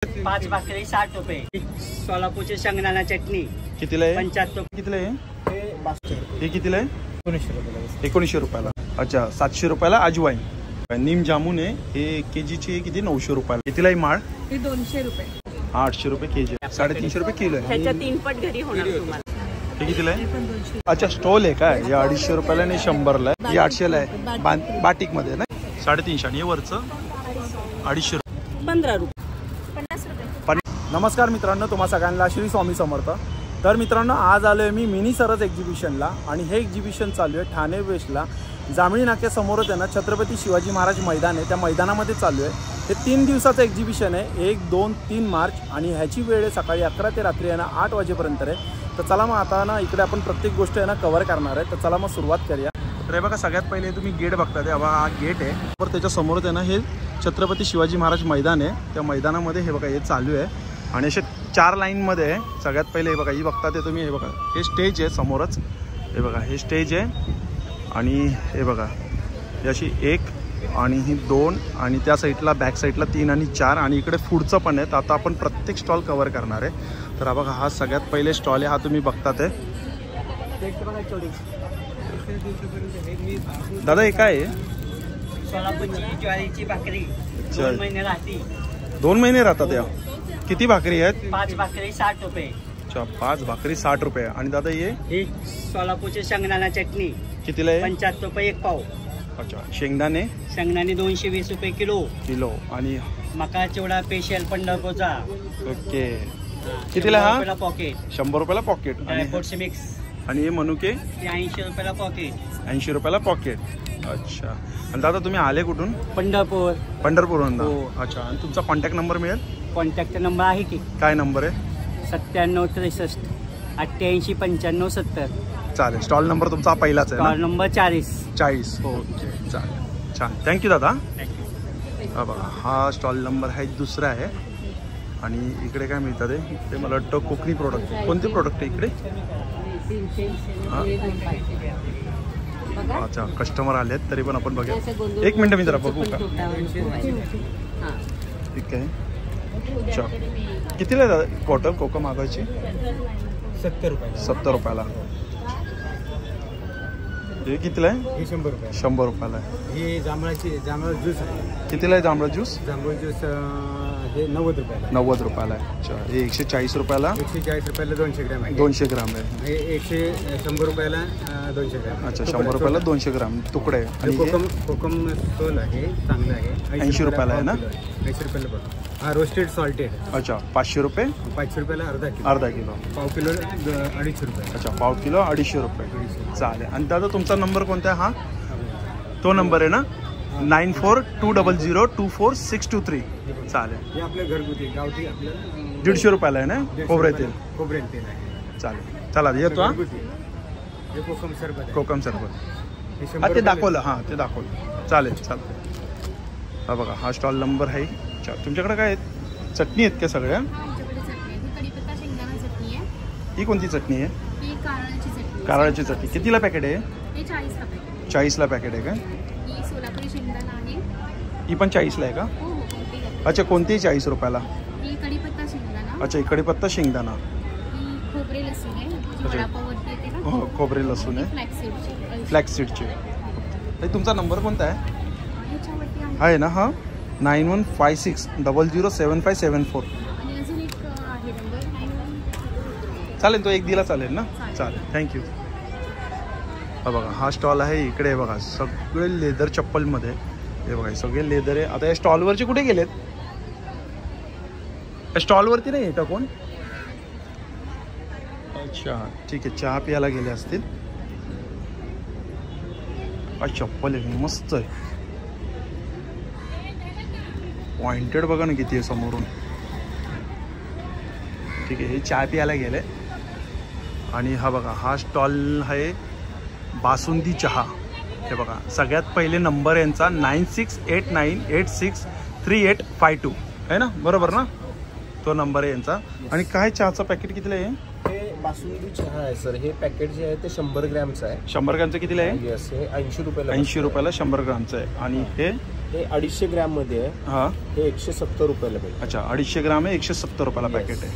5 भाकरी 60 रुपये। सोलापूरची शेंगदाणा चटणी कितीला आहे? 75। कितीला आहे? हे 62 हे कितीला आहे? 1900 रुपये। 1900 रुपयाला। अच्छा 700 रुपयाला अजवाईन। नीम जामून आहे हे केजीची किती 900 रुपयाला। कितीला आहे माळ? हे 200 रुपये। 800 रुपये केजी। 350 रुपये किलो आहे। ह्याच्या 3 पट घरी होणार तुम्हाला। हे कितीला आहे? अच्छा स्टॉल आहे काय? हे 250 रुपयाला आणि 100 ला आहे। हे 800 ला आहे बाटिक मध्ये ना। 350 आणि हे वरचं 250 15 रुपये। नमस्कार मित्रांनो, तुम्हा सगळ्यांना श्री स्वामी समर्थ। तर मित्रांनो आज आलो आहे मी मिनी सरस एक्झिबिशनला आणि हे एक्झिबिशन चालू आहे ठाणे वेस्टला जांभळी नाक्यासमोरच आहे ना छत्रपती शिवाजी महाराज मैदान आहे, त्या मैदानामध्ये चालू आहे। हे 3 दिवसाचं एक्झिबिशन आहे, 1, 2, 3 मार्च आणि ह्याची वेळ आहे सकाळी 11 ते रात्री आहे ना 8 वाजेपर्यंत आहे। तर चला मग आता ना इकडे आपण प्रत्येक गोष्ट आहे ना कव्हर करणार आहे। तर चला मग सुरुवात करूया। तर हे बघा सगळ्यात पहिले तुम्ही गेट बघता ते हा गेट आहे, तर त्याच्या समोरच आहे ना हे छत्रपती शिवाजी महाराज मैदान आहे। त्या मैदानामध्ये हे बघा हे चालू आहे आणि असे 4 लाईनमध्ये आहे। सगळ्यात पहिले हे बघा ही बघता ते तुम्ही, हे बघा हे स्टेज आहे समोरच, हे बघा हे स्टेज आहे आणि हे बघा ही अशी 1 आणि ही 2 आणि त्या साईडला बॅक साईडला 3 आणि 4 आणि इकडे पुढचं पण आहे। तर आता आपण प्रत्येक स्टॉल कव्हर करणार आहे। तर हा बघा हा सगळ्यात पहिले स्टॉल आहे, हा तुम्ही बघता ते दादा हे काय आहे? सोलापूरची ज्वारीची भाकरी 2 महिने राहते। 2 महिने राहतात या? किती भाकरी आहेत? 5 भाकरी 60 रुपये। अच्छा 5 भाकरी 60 रुपये। आणि दादा हे सोलापूरची शेंगदाणा चटणी कितीला आहे? 75 रुपये 1 पाव। अच्छा शेंगदाणे 220 रुपये किलो। आणि मका चिवडा स्पेशल पंढरपूरचा ओके कितीला हा? 100 रुपयाला पॉकेट। 100 रुपयाला पॉकेट। ड्रायफ्रुट्स मिक्स आणि हे मनुके 80 रुपयाला पॉकेट। 80 रुपयाला पॉकेट। अच्छा आणि दादा तुम्ही आले कुठून? पंढरपूरवरून। हो। अच्छा आणि तुमचा कॉन्टॅक्ट नंबर मिळेल? कॉन्टॅक्ट नंबर आहे की? काय नंबर आहे? 97 63 88 95 70। चालेल। स्टॉल नंबर तुमचा पहिलाच आहे ना? स्टॉल नंबर 40 हो चालेल छान थँक्यू दादा। हा बघा हा स्टॉल नंबर आहे दुसरा आहे आणि इकडे काय मिळतं ते मला वाटतं कोकणी प्रोडक्ट। कोणते प्रोडक्ट आहे इकडे? अच्छा कस्टमर आले आहेत तरी पण आपण बघूया। 1 मिनिट मी जरा बघू का? ठीक आहे। अच्छा कितीला दादा क्वार्टर कोकम मागायची? 70 रुपये। 70 रुपयाला। हे कितीला आहे? हे 100 रुपये। 100 रुपयाला आहे। हे जांभळा ज्यूस आहे। कितीला आहे जांभळा ज्यूस? जांभळा ज्यूस हे 90 रुपयाला। 90 रुपयाला आहे। अच्छा हे 140 रुपयाला। 140 रुपयाला 200 ग्रॅम आहे। 200 ग्राम आहे। हे 100 रुपयाला 200 ग्रॅम। अच्छा 100 रुपयाला 200 ग्राम तुकडे आहे। आणि कोकम सोल आहे, चांगलं आहे। 80 रुपयाला आहे ना? 80 रुपयाला बघ। हा रोस्टेड सॉल्टेड। अच्छा 500 रुपये। 500 रुपयाला अर्धा किलो। पाव किलो 250 रुपये। अच्छा पाव किलो 250 रुपये। चालेल। आणि दादा तुमचा नंबर कोणता आहे? हा तो नंबर आहे ना? 9420024623। चालेल। हे आपल्या घरगुती गावठी आपलं 150 रुपयाला आहे ना? खोबरे तेल आहे। चालेल चला येतो। हा हे कोकम सरबत। कोकम सरबत हा ते दाखवलं, हां ते दाखवलं। चालेल हा बघा हा स्टॉल नंबर आहे। अच्छा तुमच्याकडे काय आहेत? चटणी आहेत का सगळ्या? ही कोणती चटणी आहे? कारळाची चटणी। कितीला पॅकेट आहे? 40ला पॅकेट आहे का? ही पण 40ला आहे का? अच्छा कोणतीही 40 रुपयाला? अच्छा कढीपत्ता शेंगदाणा। हो खोबरे लसूण आहे, फ्लॅक्स सीडचे। तुमचा नंबर कोणता आहे ना? हा 9156007574। चालेल तो एक दिला चालेल ना? चालेल थँक्यू। हा बघा हा स्टॉल आहे इकडे बघा सगळे लेदर चप्पलमध्ये, हे बघा सगळे लेदर आहे। आता या स्टॉलवरचे कुठे गेलेत? स्टॉलवरती नाही येतं कोण? अच्छा ठीक आहे चहा प्यायला गेले असतील। चप्पल आहे मस्त आहे, पॉइंटेड बघा ना किती आहे समोरून। ठीक आहे हे चहा प्यायला गेले। आणि हा बघा हा स्टॉल आहे बासुंदी चहा। हे बघा सगळ्यात पहिले नंबर यांचा 9689863852 आहे ना? बरोबर ना? तो नंबर आहे यांचा। आणि काय चहाचं पॅकेट कितीला आहे? बासुंदी चहा आहे सर. हे पॅकेट जे आहे ते 100 ग्रॅमचं आहे. 100 ग्रॅमचं कितीला आहे? येस, हे 80 रुपयाला. 80 रुपयाला 100 ग्रॅमचं आहे. आणि हे 250 ग्रॅम मध्ये आहे. हां, हे 170 रुपयाला भेटेल. अच्छा, 250 ग्राम आहे, 170 रुपयाला पॅकेट आहे.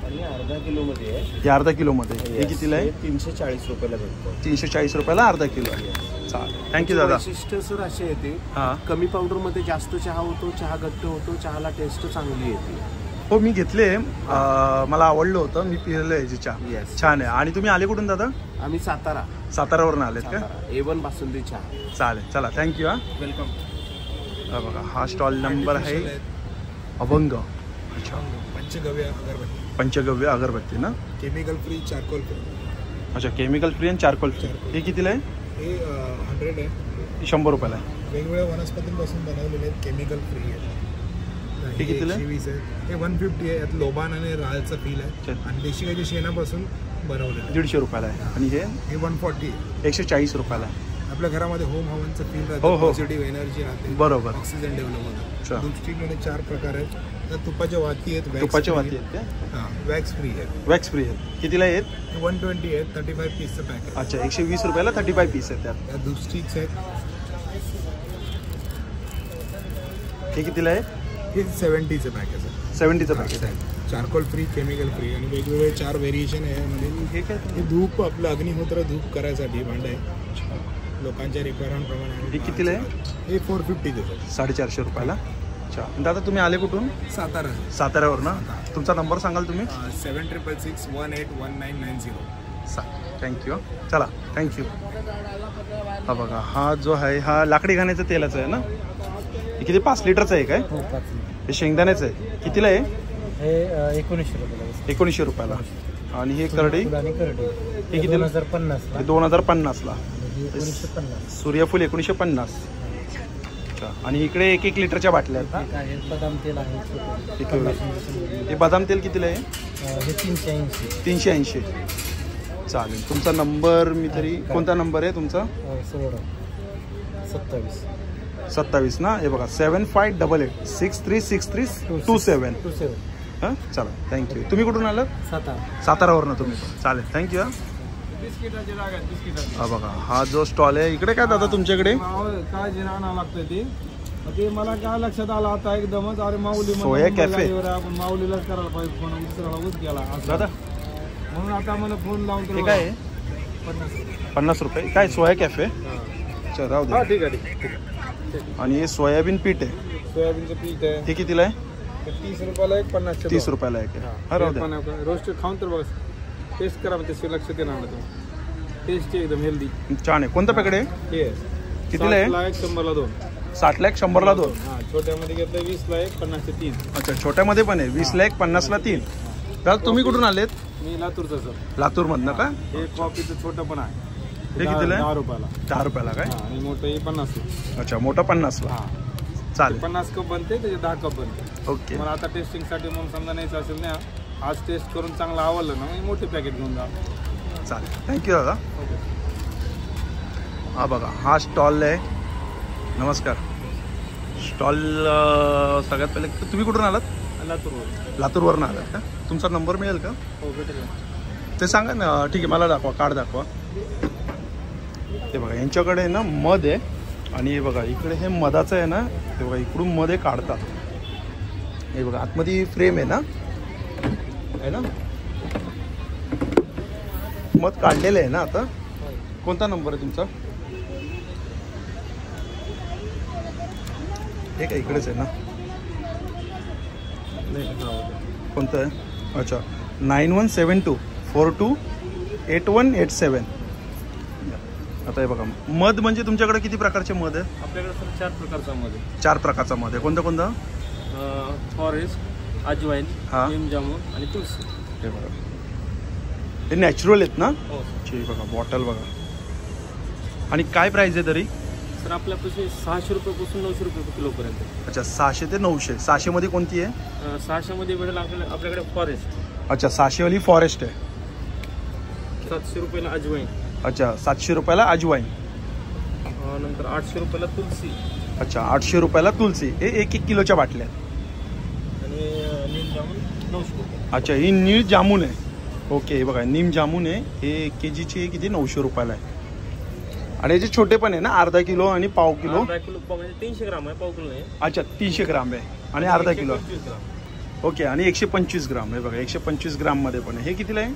आणि अर्धा किलो मध्ये आहे. हे अर्धा किलोमध्ये. हे कितीला आहे? 340 रुपयाला भेटतो. 340 रुपयाला अर्धा किलो आहे. चालेल, थँक्यू दादा. वैशिष्ट्य सर असे येते, हां, कमी पावडर मध्ये जास्त चहा होतो, चहा घट्ट होतो, चहाला टेस्ट चांगली येते. हो, मी घेतले, मला आवडलं होतं, मी पिलेलं आहे जी चहा. Yes. छान आहे. आणि तुम्ही आले कुठून दादा? आम्ही सातारावरून आलेत का? A1 बासुंदी चहा. चालेल, चला, थँक्यू. हां, वेलकम. बघा, हा स्टॉल नंबर आहे अभंग. अच्छा, पंचगव्य अगरबत्ती ना, केमिकल फ्री, चारकोल फ्री. अच्छा, केमिकल फ्री आणि चारकोल फ्री. हे कितीला आहे? हे 100 आहे. 100 रुपयाला आहे. वेगवेगळ्या वनस्पतींपासून बनवलेले आहेत, केमिकल फ्री आहे. हे कितीला आहे? 120 आहे. हे 150 आहे. यात लोबान आणि राळचं फील आहे आणि देशी गाईच्या शेणापासून बनवलेलं आहे. 150 रुपयाला आहे. आणि हे 140 आहे. 140 रुपयाला आहे. आपल्या घरामध्ये होम हवनचं फील हो, राहतं, हो. पॉझिटिव्ह एनर्जी राहते, बरोबर. ऑक्सिजन डेव्हलप अच्छा. होतं. दूधस्टिकमध्ये 4 प्रकार आहेत. त्यात तुपाच्या वाती आहेत, तुपाच्या वाती आहेत का? हां, वॅक्स फ्री आहे. वॅक्स फ्री आहेत. कितीला आहेत? 120 आहे. 35 पीसचं पॅकेट. अच्छा, 120 रुपयाला 35 पीस आहेत त्यात. त्यात दूध स्टिक्स आहेत. हे कितीला आहे? हे 70चं पॅकेज आहे. 70चं पॅकेट आहे. चारकोल फ्री, केमिकल फ्री आणि वेगवेगळे 4 व्हेरिएशन आहे यामध्ये. हे काय? हे धूप, आपलं अग्निहोत्र धूप करायसाठी भांडं आहे. लोकांच्या रिक्वायरमेंटप्रमाणे. हे कितीला आहे? हे 450 देतात. 450 रुपयाला. अच्छा, दादा तुम्ही आले कुठून? सातारा. साताऱ्यावर ना. तुमचा नंबर सांगाल तुम्ही? 7666181990. थँक्यू. चला, थँक्यू. हा बघा, हा जो आहे हा लाकडी घाण्याचं तेलाचं आहे ना. हे किती? 5 लिटरचं आहे काय? हे शेंगदाण्याचं आहे. कितीला आहे? हे 1900 रुपयाला. 1900 रुपयाला. आणि हे करडी? हे किती? 2050 हे 2050ला. 1950. सूर्यफूल 1950. अच्छा, आणि इकडे 1-1 लिटरच्या बाटल्या आहेत. आहे बदाम तेल आहे. हे बदाम तेल कितीला आहे? हे 380. 380. चालेल. तुमचा नंबर मी तरी, कोणता नंबर आहे तुमचा? 27 ना. हे बघा, 7588636327. हां, चला, थँक्यू. तुम्ही कुठून आलात? सातारावर ना तुम्ही? चालेल, थँक्यू. हा बघा, हा जो स्टॉल आहे इकडे, काय दादा तुमच्याकडे? काय जे आणावं लागतं ते मला काय लक्षात आलं आता एकदमच. अरे माऊली सोया कॅफे. आपण माऊलीलाच करायला पाहिजे फोन, दुसऱ्याला उच गेला दादा. म्हणून आता मला फोन लावून हे काय आहे? 50 रुपये. काय सोया कॅफे? अच्छा, राहू दे. ठीक आहे. आणि हे सोयाबीन पीठ आहे. सोयाबीनचं पीठ आहे. हे कितीला आहे? 30 रुपयाला एक, 50 30 रुपयाला आहे. हा, राहू दे. रोस्ट खाऊन तर बघ, टेस्ट करा, ते लक्षात येणार तुम्ही. टेस्ट एकदम हेल्दी, छान आहे. कोणतं पॅकेट आहे? हे कितीला आहे? 100ला 2. 60ला 1, 100ला 2. हां, छोट्यामध्ये घेतलं 20ला 1, 50चे 3. अच्छा, छोट्यामध्ये पण आहे. 20ला 1, 50ला 3. दादा तुम्ही कुठून आलेत? मी लातूरचा सर. लातूरमधनं का? हे कॉफीचं छोटं पण आहे. हे कितीला आहे? 10 रुपयाला. 10 रुपयाला काय? आणि मोठं हे 50. अच्छा, मोठा 50ला. हां, चालेल. 50 कप बनते, त्याचे 10 कप बनते. ओके. मला आता टेस्टिंगसाठी म्हणून समजा न्यायचं असेल ना, आज टेस्ट करून चांगलं आवडलं ना, मी मोठे पॅकेट घेऊन जा. चालेल, थँक्यू दादा. हा बघा, हा स्टॉल आहे. नमस्कार. स्टॉल सगळ्यात पहिले तुम्ही कुठून आलात? लातूरवरून आलात का? तुमचा नंबर मिळेल का? हो, भेटेल. ते सांगा ना. ठीक आहे, मला दाखवा, कार्ड दाखवा. ते बघा, यांच्याकडे ना मध आहे. आणि हे बघा, इकडे हे मधाचं आहे ना. हे बघा, इकडून मध हे काढतात. हे बघा, आतमध्ये फ्रेम आहे ना, मध काढलेलं आहे ना आता. कोणता नंबर आहे तुमचा? हे काय इकडेच आहे ना? कोणतं आहे? अच्छा, 9172428187. आता हे बघा, मध म्हणजे तुमच्याकडे किती प्रकारचे मध आहे? आपल्याकडे सर 4 प्रकारचा मध आहे. 4 प्रकारचा मध आहे. कोणतं कोणतं? फॉरेस्ट, अजवाईन, हां, नीम जामून आणि तुळशी. हे बघा, हे नॅचरल आहेत ना? हो ठीक. बघा, बॉटल बघा. आणि काय प्राइस आहे तरी? सर आपल्यापाशी 600 रुपयापासून 900 रुपये किलोपर्यंत. अच्छा, 600 ते 900. 600 मध्ये कोणती आहे? 600 मध्ये भेटेल आपल्याकडे फॉरेस्ट. अच्छा, 600 वाली फॉरेस्ट आहे. 700 रुपयाला अजवाईन. अच्छा, 700 रुपयाला अजवाईन. नंतर 800 रुपयाला तुलसी. अच्छा, 800 रुपयाला तुलसी. हे 1-1 किलोच्या बाटल्या आहेत. आणि नील जामून 900 रुपये. अच्छा, ही नीळ जामून आहे. ओके, बघा नीम जामून आहे हे केजीचे किती 900 रुपयाला आहे. आणि याचे छोटे पण आहे ना, अर्धा किलो आणि पाव किलो. अर्धा किलो म्हणजे 300 ग्राम आहे, पाव किलो नाही. अच्छा 300 ग्राम आहे आणि अर्धा किलो. 125 ग्राम. ओके, आणि 125 ग्राम आहे बघा, 125 ग्राममध्ये पण आहे. हे कितीला आहे?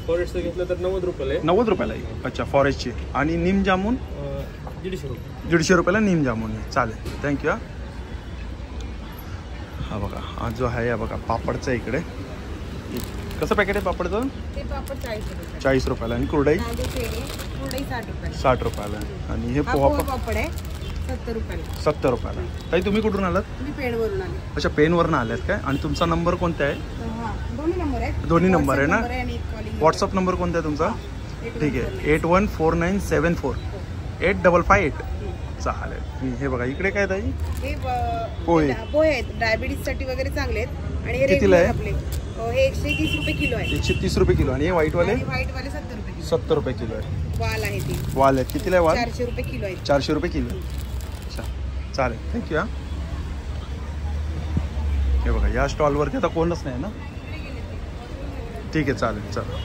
फॉरेस्टचं घेतलं तर 90 रुपयाला आहे. 90 रुपयाला आहे. अच्छा फॉरेस्टची. आणि नीम जामून 150 रुपये. 150 रुपयाला नीम जामून आहे. चालेल, थँक्यू. हा बघा, हा जो आहे बघा पापडचा इकडे. कसं पॅकेट आहे पापडचं? ते पापड 40 रुपये. 40 रुपयाला. आणि कुरडई तांदूळ पेढे, कुरडई 60 रुपये. 60 रुपयाला. आणि हे हा पोहा पोहा पापड आहे 70 रुपये. 70 रुपयाला. ताई तुम्ही कुठून आलात? मी पेडवरून आले. अच्छा पेनवरनं आल्यात काय? आणि तुमचा नंबर कोणता आहे? हा, दोन्ही नंबर आहेत. दोन्ही नंबर आहे ना? आणि एक कॉलिंग. व्हॉट्सअप नंबर कोणता आहे तुमचा? ठीक आहे, 8149748558. चालेल. हे बघा इकडे काय ताई? हे पोहे. पोहे आहेत, डायबिटीज साठी वगैरे चांगले आहेत. आणि हे कितीला आहे? रेग्युलर आपले हे 130 रुपये किलो आहे. 130 रुपये किलो. आणि हे व्हाईटवाले? आणि व्हाईट वाले 70 रुपये किलो. 70 रुपये किलो आहे. वाल आहे ती. वाल आहे कितीला आहे वाल? 400 रुपये किलो आहे. 400 रुपये किलो. अच्छा चालेल, थँक्यू. हे बघा या स्टॉलवरती आता कोणच नाही ना? ठीक आहे, चालेल चला.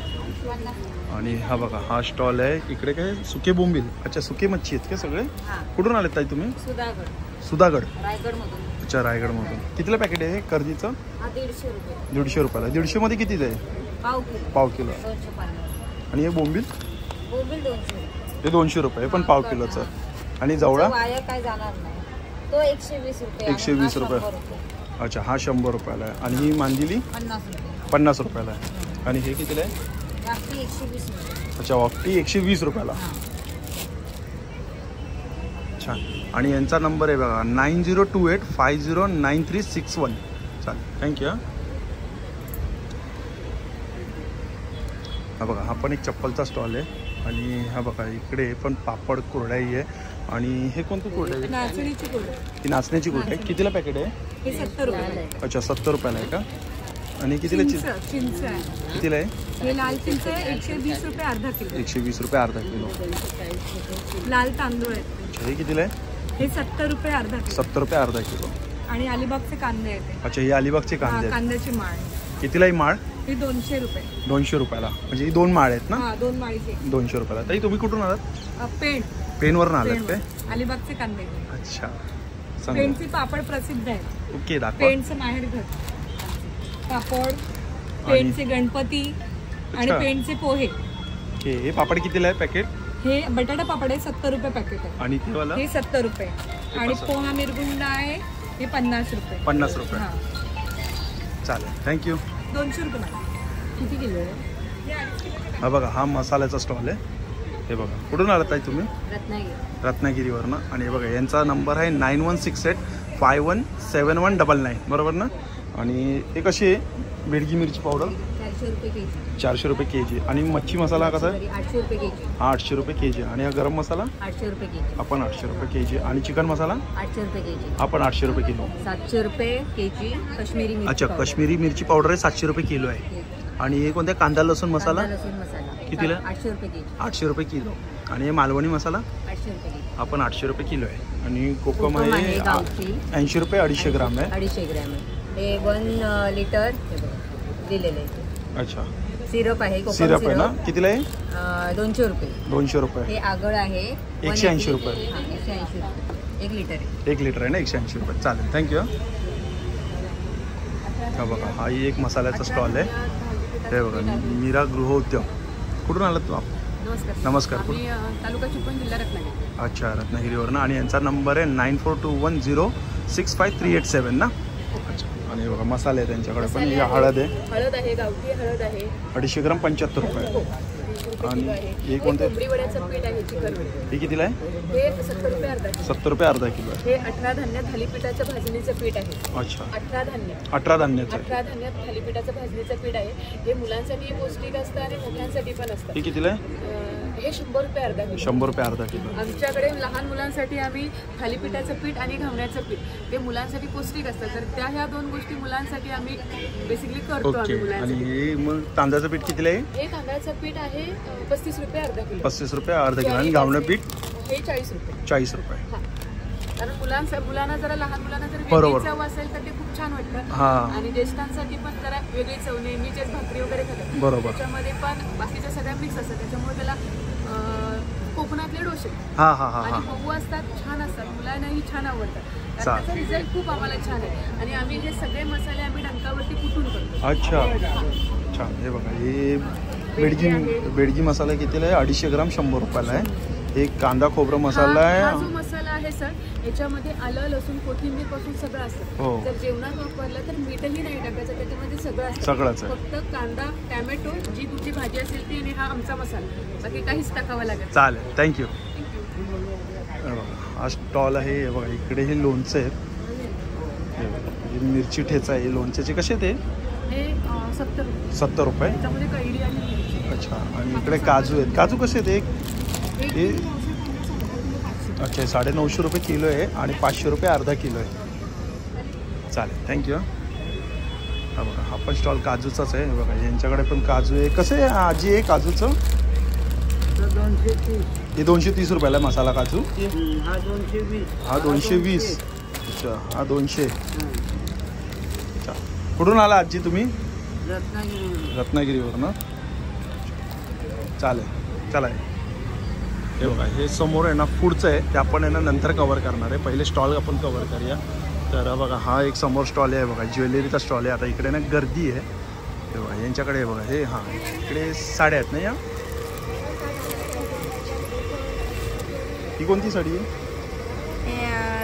आणि हा बघा हा स्टॉल आहे. इकडे काय सुके बोंबील. अच्छा सुके मच्छी आहेत का सगळे? कुठून आलेत ताई तुम्ही? सुधागड. रायगडमधून. अच्छा रायगडमधून. कितीला पॅकेट आहे कर्दीचं? 150 रुपये. 150 रुपयाला. 150 मध्ये कितीच आहे? पाव किलो. 250. आणि हे बोंबील? बोंबील 200. हे 200 रुपये पण पाव किलोचं. आणि जवळा? वाया काय जाणार नाही. तो 120 रुपये. 120 रुपये. अच्छा हा 100 रुपयाला आहे. आणि ही मांदिली? 50 रुपये. 50 रुपयाला आहे. आणि हे कितीला आहे? 120 रुपये. अच्छा वाकटी 120 रुपयाला. छान. आणि यांचा नंबर आहे बघा 9028509361. चालेल, थँक्यू. हा बघा हा पण एक चप्पलचा स्टॉल आहे. आणि हा बघा इकडे पण पापड कुरडाई आहे. आणि हे कोणतं कुरडाई आहे? नाचणीची कुरडई. ही नाचण्याची कुरडाई. कितीला पॅकेट आहे? हे 70 रुपये. अच्छा 70 रुपयाला आहे का? आणि कितीला चिंच आहे. कितीला आहे? हे लाल चिंच आहे 120 रुपये अर्धा किलो. 120 रुपये अर्धा किलो. लाल तांदूळ आहेत. अच्छा हे कितीला आहे? हे 70 रुपये अर्धा किलो. 70 रुपये अर्धा किलो. आणि अलिबागचे कांदे आहेत. अच्छा हे अलिबागचे कांदे आहेत. कांद्याची माळ. कितीला ही माळ? ही 200 रुपये. 200 रुपयाला. म्हणजे ही 2 माळ आहेत ना? हा 2 माळीचे. 200 रुपयाला. ताई तुम्ही कुठून आलात? पेनवरून आलात काय? अलिबागचे कांदे. अच्छा सांगा. पेंडचे पापड प्रसिद्ध आहेत. ओके दाखवा. पेंडचं माहेर घर पापड, पेंडचे गणपती आणि पेंडचे पोहे. ओके हे पापड कितीला आहे पॅकेट? हे बटाटा पापड आहे 70 रुपये पॅकेट आहे. आणि ते वाला? हे 70 रुपये. आणि पोहा मिरगुंडा आहे हे 50 रुपये. 50 रुपये. हा चालेल, थँक्यू. 200 रुपये. किती किलो आहे? हा बघा हा मसाल्याचा स्टॉल आहे. हे बघा कुठून आलात ताई तुम्ही? रत्नागिरीवरनं. आणि हे बघा यांचा नंबर आहे 9168517199 बरोबर ना? आणि हे कशी आहे बेडगी मिरची पावडर? 400 रुपये के जी. आणि मच्छी मसाला कसा आहे? 800 रुपये के जी. हा 800 रुपये के जी. आणि हा गरम मसाला? 800 रुपये के जी. आपण 800 रुपये के जी. आणि चिकन मसाला? 800 रुपये के जी. आपण 800 रुपये किलो. 700 रुपये के जी काश्मीरी मिरची. अच्छा काश्मीरी मिरची पावडर आहे 700 रुपये किलो आहे. आणि हे कोणत्या कांदा लसूण मसाला? लसूण मसाला कितीला? 800 रुपये के जी. 800 रुपये किलो. आणि हे मालवणी मसाला? 800 रुपये के जी. आपण 800 रुपये किलो आहे. आणि कोकम आहे आहे गावठी 80 रुपये 250 ग्राम आहे. 250 ग्रॅम आहे. हे 1 लिटर दिलेलं आहे. अच्छा सिरप आहे कोकम सिरप आहे ना? कितीला आहे? 200 रुपये. 200 रुपये. हे आगळ आहे 180 रुपये. 180 रुपये 1 लिटर आहे. 1 लिटर आहे ना? 180 रुपये. चालेल, थँक्यू. हा बघा हाही एक मसाल्याचा स्टॉल आहे. हे बघा मीरा गृहोद्योग. कुठून आलात तू? नमस्कार. तालुका चिपळूण जिल्हा रत्नागिरी. अच्छा रत्नागिरीवरनं. आणि यांचा नंबर आहे 9421065387 ना? अच्छा. आणि बघा मसाले आहे त्यांच्याकडे पण. ही हळद आहे. हळद आहे गावठी हळद आहे 250 ग्राम 75 रुपये. आणि हे कोणते? कोंबडी वड्याचं पीठ आहे चिकन. हे कितीला आहे? हे 70 रुपये अर्धा किलो. 70 रुपये अर्धा किलो आहे. हे 18 धान्य थालीपीठाचं भाजणीचं पीठ आहे. अच्छा 18 धान्य. 18 धान्याचं आहे. 18 धान्यात थालीपीठाचं भाजणीचं पीठ आहे. हे मुलांसाठी पौष्टिक असतं आणि मोठ्यांसाठी पण असतं. हे कितीला आहे? हे 100 रुपये अर्धा किलो. 100 रुपये अर्धा किलो. आमच्याकडे लहान मुलांसाठी आम्ही थालीपीठाचं पीठ आणि घावण्याचं पीठ ते मुलांसाठी पौष्टिक असतं. तर ह्या 2 गोष्टी मुलांसाठी आम्ही बेसिकली करतो. ओके. आम्ही आणि मुलांसाठी. हे मग तांदळाचं पीठ कितीला आहे? हे तांदळाचं पीठ आहे 35 रुपये अर्धा किलो. 35 रुपये अर्धा किलो. आणि घावणं पीठ? हे 40 रुपये. 40 रुपये. कारण मुलांना जरा लहान मुलांना जर बरोबर. वेगळी चव असेल तर ते खूप छान छान वाटतं. हां आणि ज्येष्ठांसाठी पण जरा वेगळी चव, नेहमीचेच भाकरी वगैरे खातात बरोबर. त्याच्यामध्ये पण बाकीच्या सगळ्या मिक्स असतात, त्याच्यामुळे त्याला कोकणातले डोसे हां हां हां आणि हां मऊ असतात, छान असतात, मुलांनाही छान आवडतात. त्याचा रिझल्ट खूप आम्हाला छान आहे. आणि आम्ही हे सगळे मसाले आम्ही डंकावरती कुटून करतो. अच्छा छान. हे बघा हे बेडगी मसाला कितीला आहे? 250 ग्राम 100 रुपयाला आहे. एक कांदा खोबरं मसाला आहे. हा जो मसाला आहे सर, याच्यामध्ये आलं लसूण कोथिंबीर पासून सगळं असतं. हो. जर जेवणात वापरलं तर मीठही नाही टाकायचं, त्याच्यामध्ये सगळं असतं. सगळंच आहे. फक्त कांदा टॅमॅटो जी तुमची भाजी असेल ती आणि हा आमचा मसाला, बाकी काहीच टाकावं लागेल. चालेल. थँक्यू. हा स्टॉल आहे. हे बघा इकडे हे लोणचं आहेत. हे बघा, ही मिरची ठेचा आहे. लोणच्याचे कसे ते? हे 70 रुपये. 70 रुपये. त्याच्यामध्ये कैरी आणि मिरची. अच्छा. आणि इकडे काजू आहेत. काजू कसे आहेत? हे अच्छा 950 रुपये किलो आहे आणि 500 रुपये अर्धा किलो आहे. चालेल. थँक्यू. हा बघा हा पण स्टॉल काजूचाच आहे. हे बघा यांच्याकडे पण काजू आहे. कसं आहे आजी आहे काजूचं? हे 230 रुपयाला आहे मसाला काजू. हा 220. अच्छा हा 200. अच्छा. कुठून आला आजी तुम्ही? रत्नागिरीवरून. चालेल. चला. हे बघा हे समोर आहे ना फूडचं आहे, ते आपण आहे ना नंतर कवर करणार आहे. पहिले स्टॉल आपण कवर करूया. तर बघा हा एक समोर स्टॉल आहे. बघा ज्वेलरीचा स्टॉल आहे. आता इकडे ना गर्दी आहे. हे बघा यांच्याकडे हे बघा हे हां इकडे साड्या आहेत ना या. ही कोणती साडी आहे?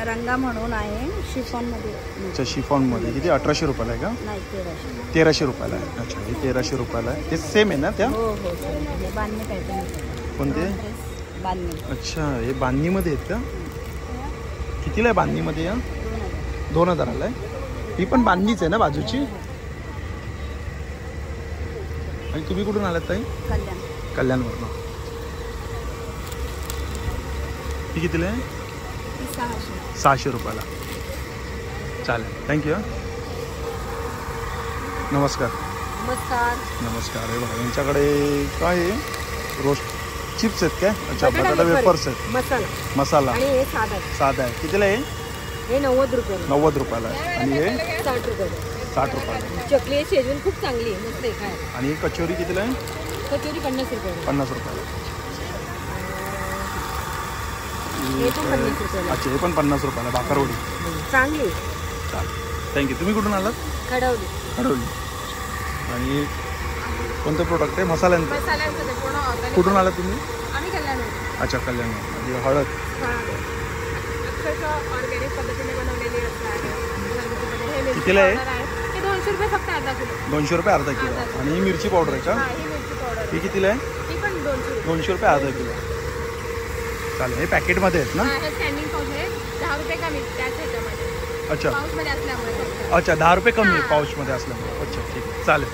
रंगा म्हणून आहे शिफॉनमध्ये. अच्छा शिफॉनमध्ये. किती? 1800 रुपयाला आहे का? नाही 1300. 1300 रुपयाला आहे. अच्छा हे 1300 रुपयाला आहे. हे सेम आहे ना त्या? हो हो सर. बांधणी काय कोणते? बांधणी. अच्छा हे बांधणीमध्ये आहेत का? कितीला आहे बांधणीमध्ये या? 2000ला आहे. ही पण बांधणीच आहे ना बाजूची? आणि तुम्ही कुठून आलात ताई? कल्याण. कल्याणवरून. ही कितीला आहे? 600 रुपयाला. चालेल. थँक्यू. नमस्कार. नमस्कार. नमस्कार. हे बघा यांच्याकडे काय आहे? रोस्ट चिप्स आहेत काय? अच्छा बटाटा वेफर्स आहेत. मसाला आणि हे साधा साधा आहे. कितीला आहे? हे 90 रुपये. 90 रुपयाला आहे. आणि हे 60 रुपये. 60 रुपयाला. चकली शेजून खूप चांगली आहे, मस्त आहे खायला. आणि ही कचोरी कितीला आहे? कचोरी 50 रुपये. 50 रुपयाला. हे पण 50 रुपये. अच्छा हे पण 50 रुपयाला. भाकरवडी चांगली. चालेल. थँक्यू. तुम्ही कुठून आलात? खडवली. खडवली. आणि कोणतं प्रोडक्ट आहे? मसाल्यांचं. मसाल्यांचं ते पूर्ण organic. कुठून आलात तुम्ही? आम्ही कल्याण. अच्छा कल्याण. म्हणजे हळद. अक्षरशः ऑर्गॅनिक पद्धतीने बनवलेली आहे. कितीला आहे? हे 200 रुपये फक्त अर्धा किलो. 200 रुपये अर्धा किलो. आणि ही मिरची पावडर आहे का? हा ही मिरची पावडर. ही कितीला आहे? ही पण 200 रुपये. 200 रुपये अर्धा किलो. चालेल. हे पॅकेटमध्ये आहेत ना? हे स्टँडिंग पाऊच आहे, 10 रुपये कमी त्याच ह्याच्यामध्ये. अच्छा पाऊचमध्ये असल्यामुळे फक्त. अच्छा 10 रुपये कमी आहे पाऊचमध्ये असल्यामुळे. अच्छा ठीक आहे. चालेल.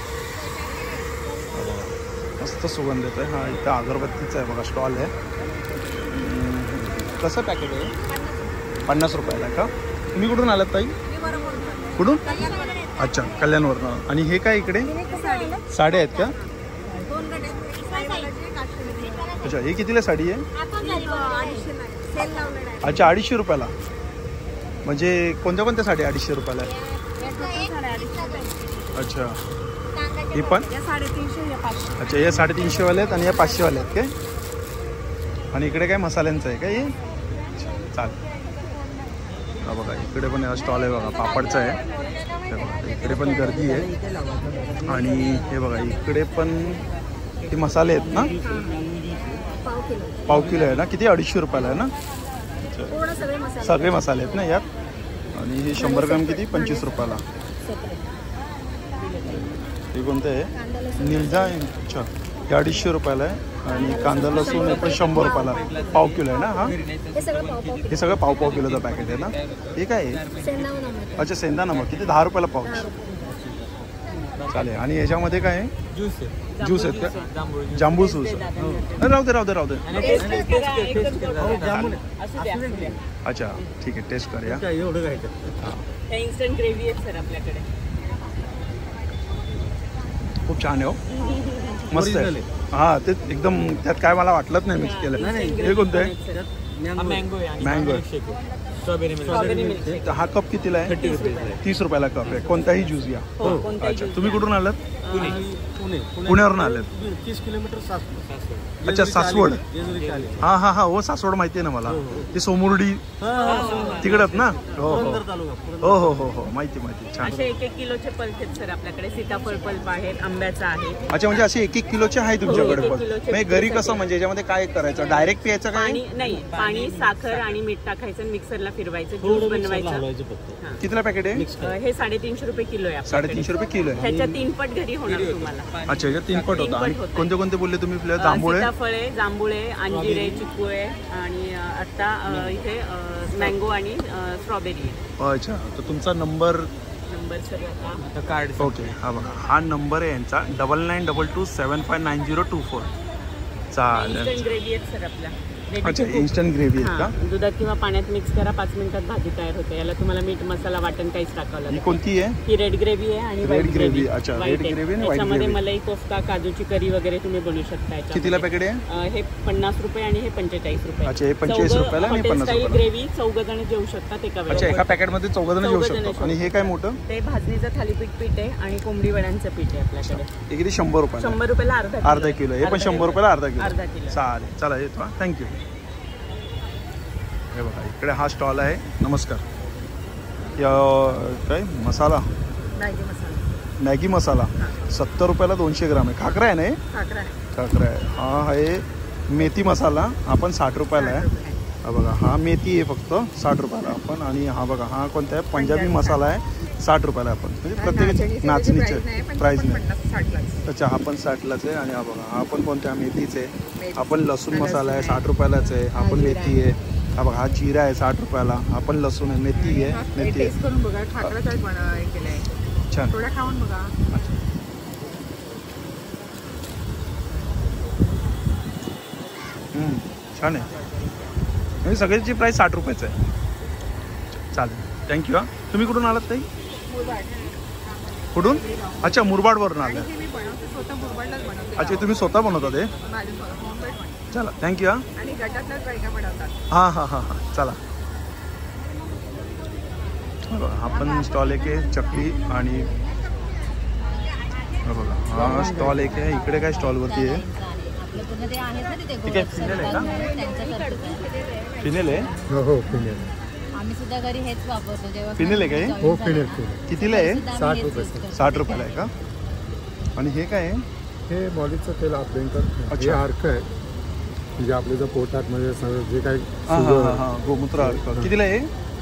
मस्त सुगंध येतो आहे. हा इथं अगरबत्तीचा आहे बघा स्टॉल आहे. कसं पॅकेट आहे? 50 रुपयाला का? तुम्ही कुठून आलात ताई? कुठून? अच्छा कल्याणवरून. आणि हे काय इकडे? साड्या आहेत का? अच्छा हे कितीला साडी आहे? अच्छा 250 रुपयाला. म्हणजे कोणत्या कोणत्या साड्या 250 रुपयाला आहे? अच्छा ही पण? अच्छा या 350 वाले आहेत आणि या 500 वाले आहेत काय? आणि इकडे काय मसाल्यांचं आहे का हे? चालेल. हा बघा इकडे पण स्टॉल आहे बघा पापडचा आहे. इकडे पण गर्दी आहे. आणि हे बघा इकडे पण हे मसाले आहेत ना? पाव किलो आहे ना? किती? 250 रुपयाला आहे ना? सगळे मसाले आहेत ना यात. आणि हे 100 ग्राम किती? 25 रुपयाला. हे कोणतं आहे? निर्जा आहे. अच्छा हे 250 रुपयाला आहे. आणि कांदा लसूण हे पण 100 रुपयाला. पाव किलो आहे ना? हा हे सगळं पाव किलोचं पॅकेट आहे ना? हे काय आहे? अच्छा सेंदा नमक. किती? 10 रुपयाला पाऊच. चालेल. आणि याच्यामध्ये काय आहे? ज्यूस आहेत का? जांभूळ ज्यूस. राहू दे. अच्छा ठीक आहे. टेस्ट करूया. इन्स्टंट ग्रेव्ही आहे सर आपल्याकडे. खूप छान आहे हो. मस्त आहे. हां ते एकदम त्यात काय मला वाटलंच नाही मिक्स केलं. हे कोणतं आहे? मँगो आहे. मँगो. Strawberry milkshake. हा कप कितीला आहे? 30 रुपये आहे. 30 रुपयाला कप आहे. कोणताही ज्यूस घ्या. हो, कोणताही अच्छा juice तुम्ही घ्या. कुठून आलात? पुणे पुण्यावरून आलेत. 30 किलोमीटर सासवड. अच्छा सासवड. जेजुरी चालेल. हा हा हा हो सासवड माहिती आहे ना मला. ते सोमुर्डी तिकडत ना. हो हो पुरंदर तालुका पुरंदर. हो हो हो हो माहिती माहिती. छान. असे 1-1 किलोचे पल्प आहेत सर आपल्याकडे. सीताफळ पल्प आहेत, आंब्याचा आहे. अच्छा म्हणजे असे 1-1 किलोचे आहे तुमच्याकडे हो, पण. 1-1 किलोचे म्हणजे घरी कसं म्हणजे याच्यामध्ये काय करायचं? डायरेक्ट प्यायचं काय? पाणी नाही, पाणी साखर आणि मीठ टाकायचं, मिक्सरला फिरवायचं, ज्यूस थोडं मिक्सरला बनवायचं. हलवायचं फक्त. हां. कितीला पॅकेट आहे? हे 350 रुपये किलो आहे आपल्याकडे. 350 रुपये किलो आहे. ह्याच्या 3 पट घरी होणार तुम्हाला. अच्छा याच्यात 3 पट होता. आणि 3 पट होतं. कोणते कोणते बोलले तुम्ही फ्लेवर? जांभूळ आहे, सीताफळे, जांभूळे, अंजीर, चिकू आहे आणि आता इथे मँगो आणि स्ट्रॉबेरी आहे. अच्छा तर तुमचा नंबर नंबर सर आता कार्ड ओके हा बघा हा नंबर आहे यांचा 9922759024. चालेल. इन्स्टंट ग्रेव्ही आहे सर आपला. Ready अच्छा to cook. इन्स्टंट ग्रेव्ही आहे का? हां, दुधात किंवा पाण्यात मिक्स करा, 5 मिनिटात भाजी तयार होते. याला तुम्हाला मीठ मसाला वाटण काहीच टाकावं ही लागेल. कोणती आहे? ही रेड ग्रेव्ही आहे आणि Red व्हाईट gravy, ग्रेव्ही. अच्छा, red White आहे. gravy आणि white याच्यामध्ये gravy. मलाई कोफ्ता, काजूची करी वगैरे तुम्ही बनवू शकता याच्यामध्ये. कितीला पॅकेट आहे? हे 50 रुपये आणि हे 45 रुपये. अच्छा, हे 45 रुपयाला आणि 50 रुपयाला. ग्रेव्ही 4 जण जेवू शकतात एका अच्छा एका वेळेला. पॅकेटमध्ये 4 जण जेवू शकतो. आणि हे काय मोठं? ते भाजणीचं थालीपीठ पीठ आहे आणि कोंबडी वड्यांचं पीठ आहे आपल्याकडे. हे किती? 100 रुपये. 100 रुपयाला अर्धा किलो. हे पण 100 रुपयाला अर्धा अर्धा किलो. किलो. चालेल चला येतो. थँक्यू. हे बघा इकडे हा स्टॉल आहे. नमस्कार. काय मसाला? मॅगी मसाला. मॅगी मसाला 70 रुपयाला 200 ग्राम आहे. खाकरा आहे ना हे? खाकरा आहे. खाकरा आहे. हा आहे मेथी मसाला. हा पण 60 रुपयाला आहे. हा बघा हा मेथी आहे फक्त 60 रुपयाला आपण. आणि हा बघा हा कोणता आहे? पंजाबी मसाला आहे 60 रुपयाला आपण. म्हणजे प्रत्येकाची नाचणीचे प्राईस नाही. अच्छा हा पण 60लाच आहे. आणि हा बघा हा पण कोणत्या? मेथीचे. हा पण लसूण मसाला आहे 60 रुपयालाच आहे. हा पण मेथी आहे. हा बघा हा जिरा आहे 60 रुपयाला. हा पण लसूण आहे. मेथी आहे. मेथी आहे. करून बघा. खाकरा काय केलंय. छान. थोडा खाऊन बघा. छान आहे. म्हणजे सगळ्याची प्राईस 60 रुपयाच आहे. चालेल थँक्यू. हा तुम्ही कुठून आलात ताई? कुठून? अच्छा मुरबाडवरून आले. अच्छा तुम्ही स्वतः बनवता ते? चला थँक्यू. हा आणि गटातल्याच बायका बनवतात. हां हां हां हां चला. हा पण स्टॉल एक आहे चकली. आणि बघा हा स्टॉल एक आहे. इकडे काय स्टॉलवरती आहे? ठीक आहे. फिनेल आहे का? फिनेल आहे? हो हो फिनेल. आम्ही सुद्धा घरी हेच वापरतो जेव्हा. फिनेल आहे का हे? हो फिनेल फिनेल. कितीला आहे? 60 रुपये. 60 रुपयाला आहे का? आणि हे काय आहे? हे बॉडीचं तेल अभ्यंकर. अच्छा. हे अर्क आहे म्हणजे आपले जर पोटात म्हणजे सगळं जे काही हां हां हां हां गोमूत्र अर्क. कितीला आहे?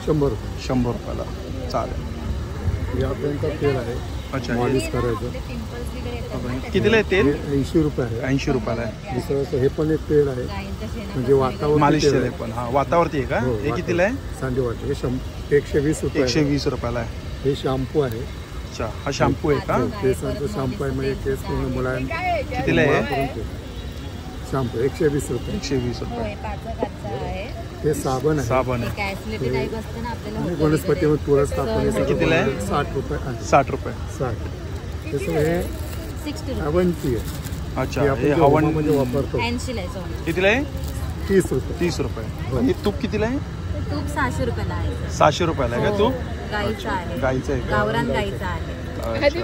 100 रुपये. 100 रुपयाला. चालेल. हे अभ्यंकर तेल आहे अच्छा मॉलिश करायचं. पिंपल्स वगैरे येतात. कितीला आहे तेल? 80 रुपये आहे. 80 रुपयाला आहे. दुसरं हे पण एक तेल आहे गायींच्या म्हणजे वातावरण मालिश तेल आहे पण. हां वातावरती आहे का? हो, हे कितीला आहे? सांडेवाटी. हे 120 रुपये आहे. 120 रुपयाला आहे. हे शॅम्पू आहे. अच्छा हा शॅम्पू आहे का? केसांचा शॅम्पू आहे म्हणजे केस पूर्ण मुलायम कितीला आहे? शॅम्पू 120 रुपये. 120 रुपये. होय पाचा आहे. हे साबण आहे. साबण आहे. कॅल्सिलेटी टाईप असतं ना आपल्याला आणि hotel वनस्पती वगैरे. तुळस कापून तसं कितीला आहे? 60 रुपये आहे. 60 रुपये. 60. तसं हे 60 रुपये. अवंती आहे. अच्छा हे आपण हे जे हवन होमामध्ये वापरतो 80 ला आहे सोनं. कितीला आहे? 30 रुपये. 30 रुपये. आणि तूप कितीला आहे? तूप 600 रुपयाला आहे. 600 रुपयाला आहे का तूप? गाईचं आहे. गाईचं आहे का? गावरान गाईचं आहे. अच्छा.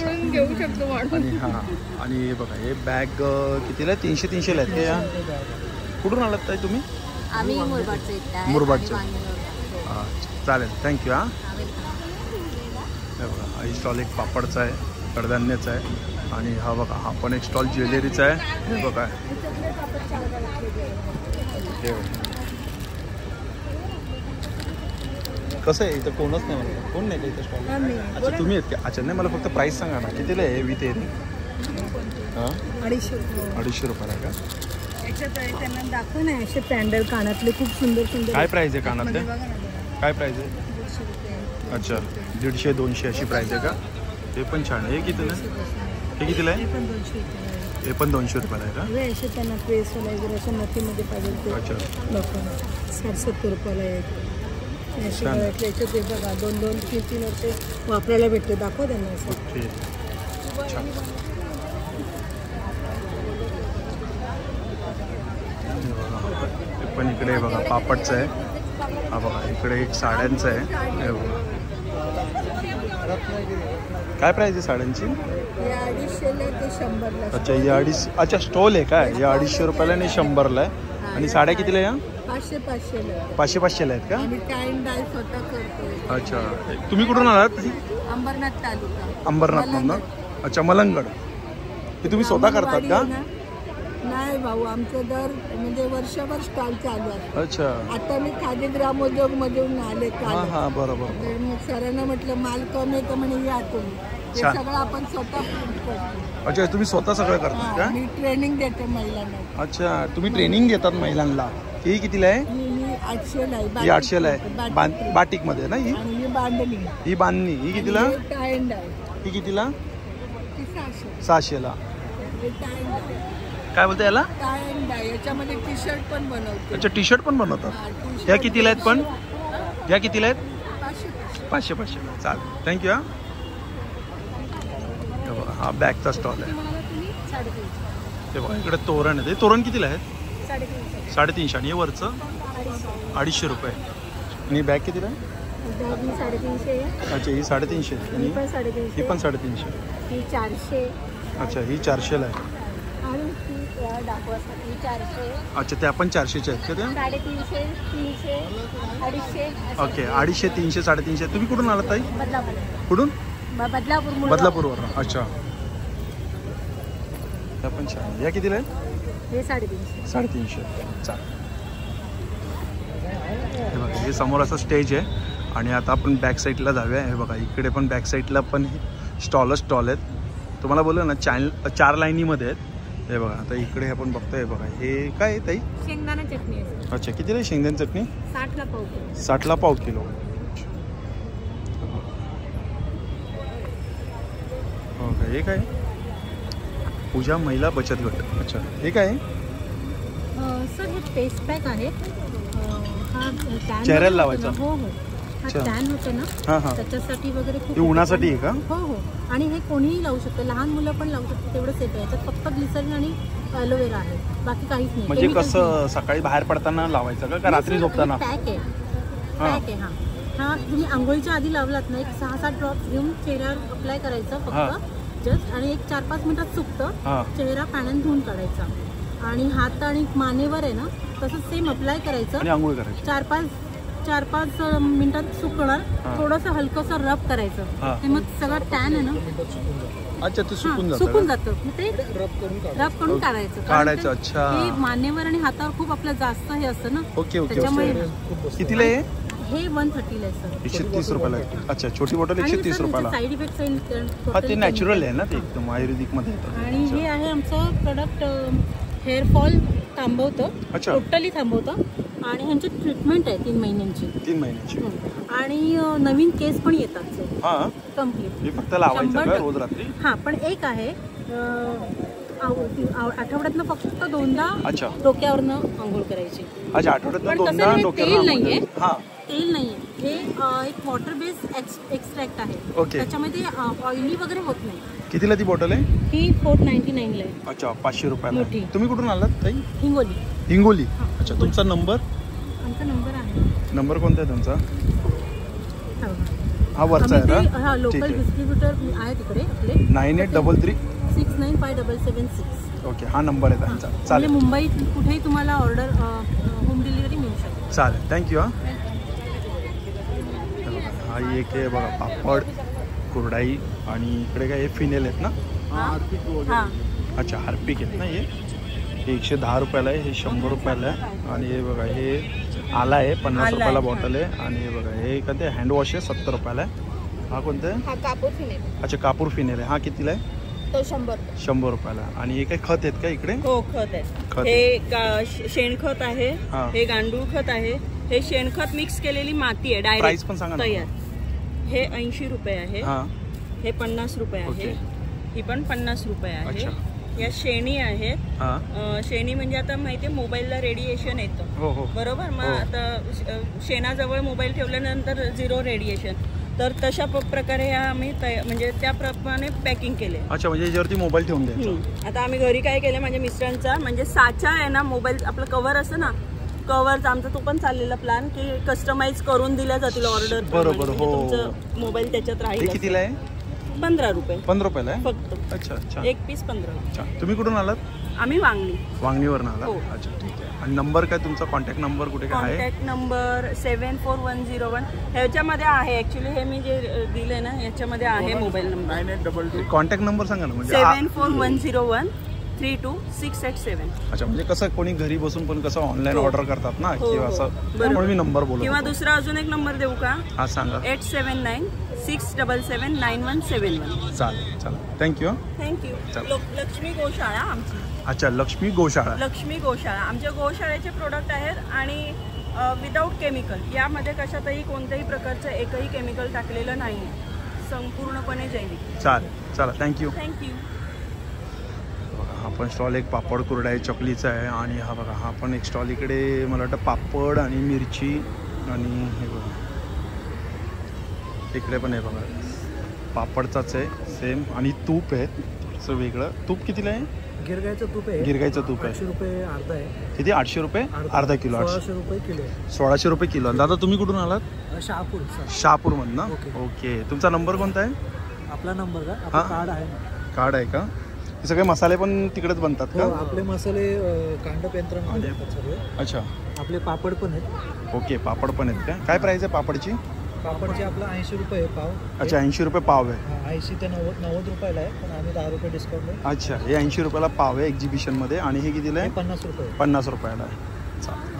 म्हणून घेऊ शकतो माणूस. आणि हां आणि बघा हे बॅग कितीला आहे? 300 आहेत ते. कुठून आलात ताई तुम्ही? आम्ही मुरबाडचं इथं आहे. मुरबाडचं. आणि वांगीवर. अच्छा चालेल थँक्यू. हां हे बघा हा स्टॉल एक पापडचा आहे कडधान्याचा आहे. आणि हा बघा हा पण एक स्टॉल ज्वेलरीचा आहे. हे बघा हे बघा कसं आहे? इथं कोणच नाही मला. कोण नाही का इथं स्टॉल? अच्छा तुम्ही आहेत का? अच्छा नाही मला फक्त प्राईस सांगा ना कितीला आहे विथ एअरिंग? हां 250 रुपयाला आहे का? त्यांना दाखव ना असे पॅन्डल कानातले खूप सुंदर सुंदर. काय प्राईस आहे कानातले? काय प्राईस आहे? अच्छा 150 200 अशी प्राईस आहे का? हे पण छान आहे. हे कितीला आहे? हे कितीला आहे? हे पण 200 रुपयाला आहे का? असे त्यांना प्रेस वगैरे अशा नथीमध्ये पाहिजे अच्छा लोक 60-70 रुपयाला आहेत. असे छान. याचे ते बघा 2-2, 3-3 वर्ष वापरायला भेटते. दाखव त्यांना असं. ठीक छान. हे पण इकडे बघा पापडचं आहे. हा बघा इकडे एक साड्यांचं आहे, हे बघा. काय प्राइस आहे साड्यांची? 250 ते 100ला. अच्छा ही 250. अच्छा स्टॉल आहे काय? या 250 रुपयाला आणि 100ला आहे. आणि साड्या कितीला या? 500-500ला. 500-500ला आहेत का? आणि टाईम डाय स्वतः करतो. अच्छा तुम्ही कुठून आलात? अंबरनाथ तालुका. अंबरनाथमधनं. अच्छा मलंगड. हे तुम्ही स्वतः करतात का? नाही भाऊ, आमचं दर म्हणजे वर्षभर स्टॉल चालू आहे. अच्छा. आता मी खादी ग्रामोद्योग मधून आले काल. हा बरोबर. तर मग सरांना म्हटलं माल कमी आहे तर म्हणे या तुम्ही. हे छान. सगळं आपण स्वतः print करतो. अच्छा तुम्ही स्वतः सगळं करतात का? मी ट्रेनिंग देते महिलांना. अच्छा तुम्ही ट्रेनिंग घेतात महिलांना. ही कितीला आहे? ही 800ला आहे. ही 800ला आहे. बाटिक मध्ये ना ही? आणि ही बांधणी. ही बांधणी. ही कितीला? Tie and dye. ही कितीला? ती 600. 600ला. हे टाय अँड डाय. काय बोलते याला? Tie and dye. याच्यामध्ये टी शर्ट पण बनवते. अच्छा टी शर्ट पण बनवतात. ह्या कितीला आहेत पण? ह्या कितीला आहेत? 500. चालेल थँक्यू. हा बॅगचा स्टॉल आहे. ते बघा इकडे तोरण आहे. ते तोरण कितीला आहेत? 350. आणि हे वरचं 250 रुपये. आणि बॅग कितीला आहे? 350. अच्छा ही 350. आणि ही पण 350. ही 400. अच्छा ही 400ला आहे. आणि ती दाखवासाठी 400. अच्छा त्या पण 400च्या आहेत का त्या? 350, 300, 250. ओके 250, 300, 350. तुम्ही कुठून आलात ताई? बदलापूर. कुठून? बदलापूर. बदलापूरवरून. अच्छा त्या पण छान. या कितीला आहेत? हे 350. 350. चालेल. हे बघा हे समोर असं स्टेज आहे. आणि आता आपण बॅक साईडला जाऊया. हे बघा इकडे पण बॅक साईडला पण स्टॉल आहेत. तुम्हाला बोललो ना 4 लाईनीमध्ये आहेत. हे बघा आता इकडे आपण बघतोय. हे बघा हे काय आहे ताई? शेंगदाणा चटणी आहे. अच्छा कितीला आहे शेंगदाणा चटणी? 60ला पाव किलो. 60ला पाव किलो. हो का हे काय? पूजा महिला बचत गट. अच्छा हे काय आहे? सर हे फेस पॅक आहे. हा टॅन चेहऱ्याला लावायचा? हो हो. हा टॅन होतं ना त्याच्यासाठी वगैरे खूप. हे उन्हासाठी आहे का? हो हो. आणि हे कोणीही लावू शकतं. लहान मुलं पण लावू शकतात. तेवढं सेफ आहे. याच्यात फक्त ग्लिसरीन आणि ॲलोवेरा आहे. बाकी काहीच नाही. म्हणजे कसं सकाळी बाहेर पडताना लावायचं का रात्री झोपताना? पॅक आहे. पॅक आहे. हा तुम्ही आंघोळीच्या आधी लावलात ना एक 6-7 ड्रॉप्स घेऊन चेहऱ्यावर अप्लाय करायचं फक्त जस्ट. आणि एक 4-5 मिनिटात सुकतं. चेहरा पाण्यात धुवून काढायचा. आणि हात आणि मानेवर आहे ना तसंच सेम अप्लाय करायचं. आणि आंघोळ करायची. 4-5 मिनिटात सुकणार. थोडंसं हलकंसं रब करायचं. ते मग सगळं टॅन आहे ना. अच्छा ते सुकून जातं. मग ते रब करून काढायचं. अच्छा हे मानेवर आणि हातावर खूप आपलं जास्त हे असतं ना. ओके त्याच्यामुळे कितीला आहे? हे 130ला आहे सर. 130 रुपयाला. अच्छा छोटी बॉटल 130 रुपयाला. साईड इफेक्ट हा ते नॅचरल आहे ना ते एकदम आयुर्वेदिक मध्ये. आणि हे आहे आमचं प्रोडक्ट हेअरफॉल थांबवतं. टोटली थांबवतं. आणि ह्यांची ट्रीटमेंट आहे 3 महिन्यांची. 3 महिन्यांची. आणि नवीन केस पण येतात सर. हा कम्प्लीट. हे फक्त लावायचं का रोज रात्री? हा पण एक आहे आठवड्यातनं फक्त 2दा डोक्यावरनं आंघोळ करायची. अच्छा आठवड्यातनं 2दा डोक्यावर नाहीये. हा तेल नाहीये. हे एक वॉटर बेस्ड एक्स्ट्रॅक्ट आहे. त्याच्यामध्ये ऑइली वगैरे होत नाही. कितीला ती बॉटल आहे? ही 499 ला आहे. अच्छा 500 रुपयाला. तुम्ही कुठून आलात ताई? हिंगोली. अच्छा तुमचा नंबर? आमचा नंबर आहे. नंबर कोणता आहे तुमचा? हा वरचा आहे का? हा लोकल डिस्ट्रीब्युटर आहे तिकडे आपले. 9833695776. ओके हा नंबर आहे त्यांचा. चालेल. मुंबईत कुठेही तुम्हाला ऑर्डर होम डिलिव्हरी मिळू शकते. चालेल थँक्यू. हा एक आहे बघा पापड कुरडाई. आणि इकडे काय हे फिनेल आहेत ना? अच्छा हार्पिक आहेत ना. हे 110 रुपयाला आहे. हे 100 रुपयाला आहे. आणि हे बघा हे आला आहे 50 रुपयाला बॉटल आहे. आणि हे बघा हे का ते हँडवॉश आहे 70 रुपयाला आहे. हा कोणता आहे? कापूर फिनेल. अच्छा कापूर फिनेल आहे. हा कितीला आहे? तो 100 रुपयाला. आणि हे काय खत आहेत का इकडे? हो खत आहे. हे शेणखत आहे. हे गांडूळ खत आहे. हे शेणखत मिक्स केलेली माती आहे डायरेक्ट. प्राइस पण सांगा तयार. हे 80 रुपये आहे. हे 50 रुपये आहे. ही पण 50 रुपये आहे. या शेणी आहेत. शेणी म्हणजे आता माहितीये मोबाईलला रेडिएशन येतं बरोबर. मग आता शेणाजवळ मोबाईल ठेवल्यानंतर 0 रेडिएशन. तर तशा प्रकारे ह्या आम्ही म्हणजे त्याप्रमाणे पॅकिंग केले. अच्छा म्हणजे याच्यावरती मोबाईल ठेवून द्यायचा. आता आम्ही घरी काय केलं माझ्या मिस्टरांचा म्हणजे साचा आहे ना मोबाईल आपलं कव्हर असतं ना कव्हर आमचा तो पण चाललेला प्लॅन की कस्टमाइज करून दिल्या जातील ऑर्डर. बरोबर. हो, तुमचं मोबाईल त्याच्यात राहील. कितीला आहे? 15 रुपये. 15 रुपयाला आहे फक्त. अच्छा अच्छा. एक पीस 15. अच्छा. तुम्ही कुठून आलात? आम्ही वांगणीवरून आलात. अच्छा ठीक आहे. आणि नंबर काय तुमचा? कॉन्टॅक्ट नंबर कुठे काय आहे? Contact number 74101. ह्याच्यामध्ये आहे ऍक्च्युली, हे मी जे दिले ना याच्यामध्ये आहे मोबाईल नंबर. 9822. कॉन्टॅक्ट नंबर सांगा ना. म्हणजे 74101326887. अच्छा. म्हणजे कसं कोणी घरी बसून पण कसं ऑनलाईन ऑर्डर करतात ना किंवा असं, बरोबर. मी नंबर बोलतो. किंवा दुसरा अजून एक नंबर देऊ का? हा सांगा. 8796779171. चालेल चालेल. थँक्यू. थँक्यू. लक्ष्मी गोशाळा आमची. अच्छा. लक्ष्मी गोशाळा. लक्ष्मी गोशाळा आमच्या गोशाळेचे प्रोडक्ट आहेत आणि विदाऊट केमिकल. यामध्ये कशातही कोणत्याही प्रकारचं एकही केमिकल टाकलेलं नाही, संपूर्णपणे जैविक. चालेल. चला थँक्यू. थँक्यू. हा पण स्टॉल एक पापड कुरडा चकलीचा आहे. आणि हा बघा हा पण एक स्टॉल इकडे मला वाटतं पापड आणि मिरची आणि हे बघा इकडे पण आहे बघा पापडचाच आहे सेम. आणि तूप आहे असं वेगळं. तूप कितीला आहे? गिरगायचं तूप आहे. गिरगायचं तूप आहे. 800 रुपये अर्धा आहे. किती? 800 रुपये अर्धा किलो. 1600 रुपये किलो. 1600 रुपये किलो. दादा तुम्ही कुठून आलात? शहापूर. शहापूरमधून ना? ओके. तुमचा नंबर कोणता आहे? आपला नंबर का? आपलं कार्ड आहे. कार्ड आहे का? हे सगळे मसाले पण तिकडेच बनतात का? आपले मसाले कांडप यंत्रामध्ये बनतात सगळे. अच्छा. आपले पापड पण आहेत. ओके. पापड पण आहेत का? काय प्राइस आहे पापडची? पापडचे आपला 80 रुपये पाव. अच्छा. 80 रुपये पाव आहे. 80 ते 90 रुपयाला आहे, पण आम्ही 10 रुपये डिस्काउंट आहे. अच्छा. हे 80 रुपयाला पाव आहे एक्झिबिशनमध्ये. आणि हे कितीला आहे? 50 रुपये. 50 रुपयाला आहे.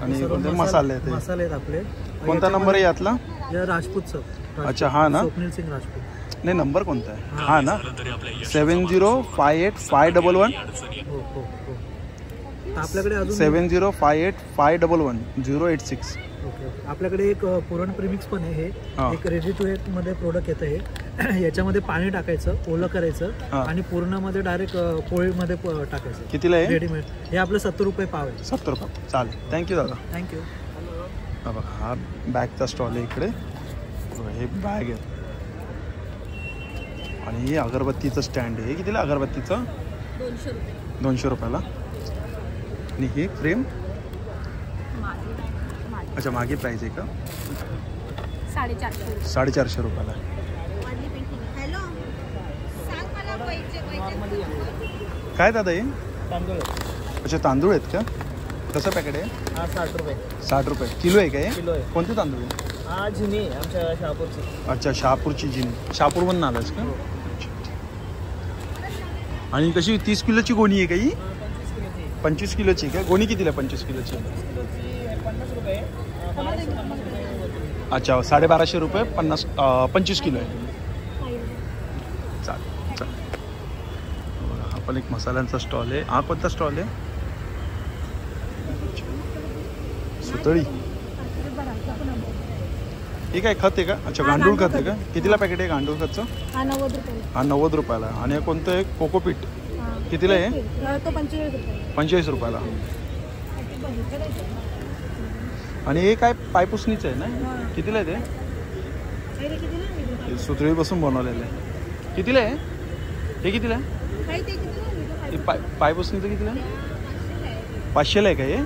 आणि कोणते मसाले आहेत? मसाले आहेत आपले. कोणता नंबर आहे यातला? या राजपूतचं. अच्छा. हा ना? स्वप्नील सिंग राजपूत. नाही नंबर कोणता आहे? हा ना? 70585111. हो हो हो. आपल्याकडे अजून 7058511086. ओके. आपल्याकडे एक पुरण प्रीमिक्स पण आहे. हे एक रेडी टू ईट मध्ये प्रोडक्ट येतं. हे याच्यामध्ये पाणी टाकायचं, ओलं करायचं आणि पूर्णामध्ये डायरेक्ट पोळीमध्ये टाकायचं. कितीला आहे? रेडीमेड. हे आपलं 70 रुपये पाव आहे. 70 रुपये. चालेल. थँक्यू दादा. थँक्यू. हा बघा हा बॅगचा स्टॉल आहे इकडे. हे बॅग आहे आणि हे अगरबत्तीचं स्टँड आहे. हे कितीला अगरबत्तीचं? 200 रुपये. 200 रुपयाला. आणि हे फ्रेम? अच्छा. मागे प्राईस आहे का? 450 रुपयाला. काय दादा हे? तांदूळ. अच्छा. तांदूळ आहेत का? कसं पॅकेट आहे? 60 रुपये. 60 रुपये किलो आहे का हे? किलो आहे. कोणते तांदूळ आहे? जिनी आमच्या शहापूरची. अच्छा. शहापूरची जिनी. शहापूरमधून आलास का? आणि कशी 30 किलोची गोणी आहे का ही? 25 किलोची का? गोणी कितीला? 25 किलोची. 50 रुपये. अच्छा. 1250 रुपये 25 किलो आहे. चालेल चालेल. हा पण एक मसाल्यांचा स्टॉल आहे. हा कोणता स्टॉल आहे? सुतळी. हे काय खत आहे का? अच्छा. गांडूळ खत आहे का? कितीला पॅकेट आहे गांडूळ खतचं? हा 90 रुपये. हा 90 रुपयाला. आणि कोणतं आहे? कोकोपीट. कितीला आहे? तो 45 रुपये. 45 रुपयाला. आणि हे काय पायपुसणीचं आहे ना? कितीला आहे ते? सुतळीपासून बनवलेलं आहे. कितीला आहे हे? कितीला आहे? पायपुसणीचं कितीला आहे? 500ला आहे का हे?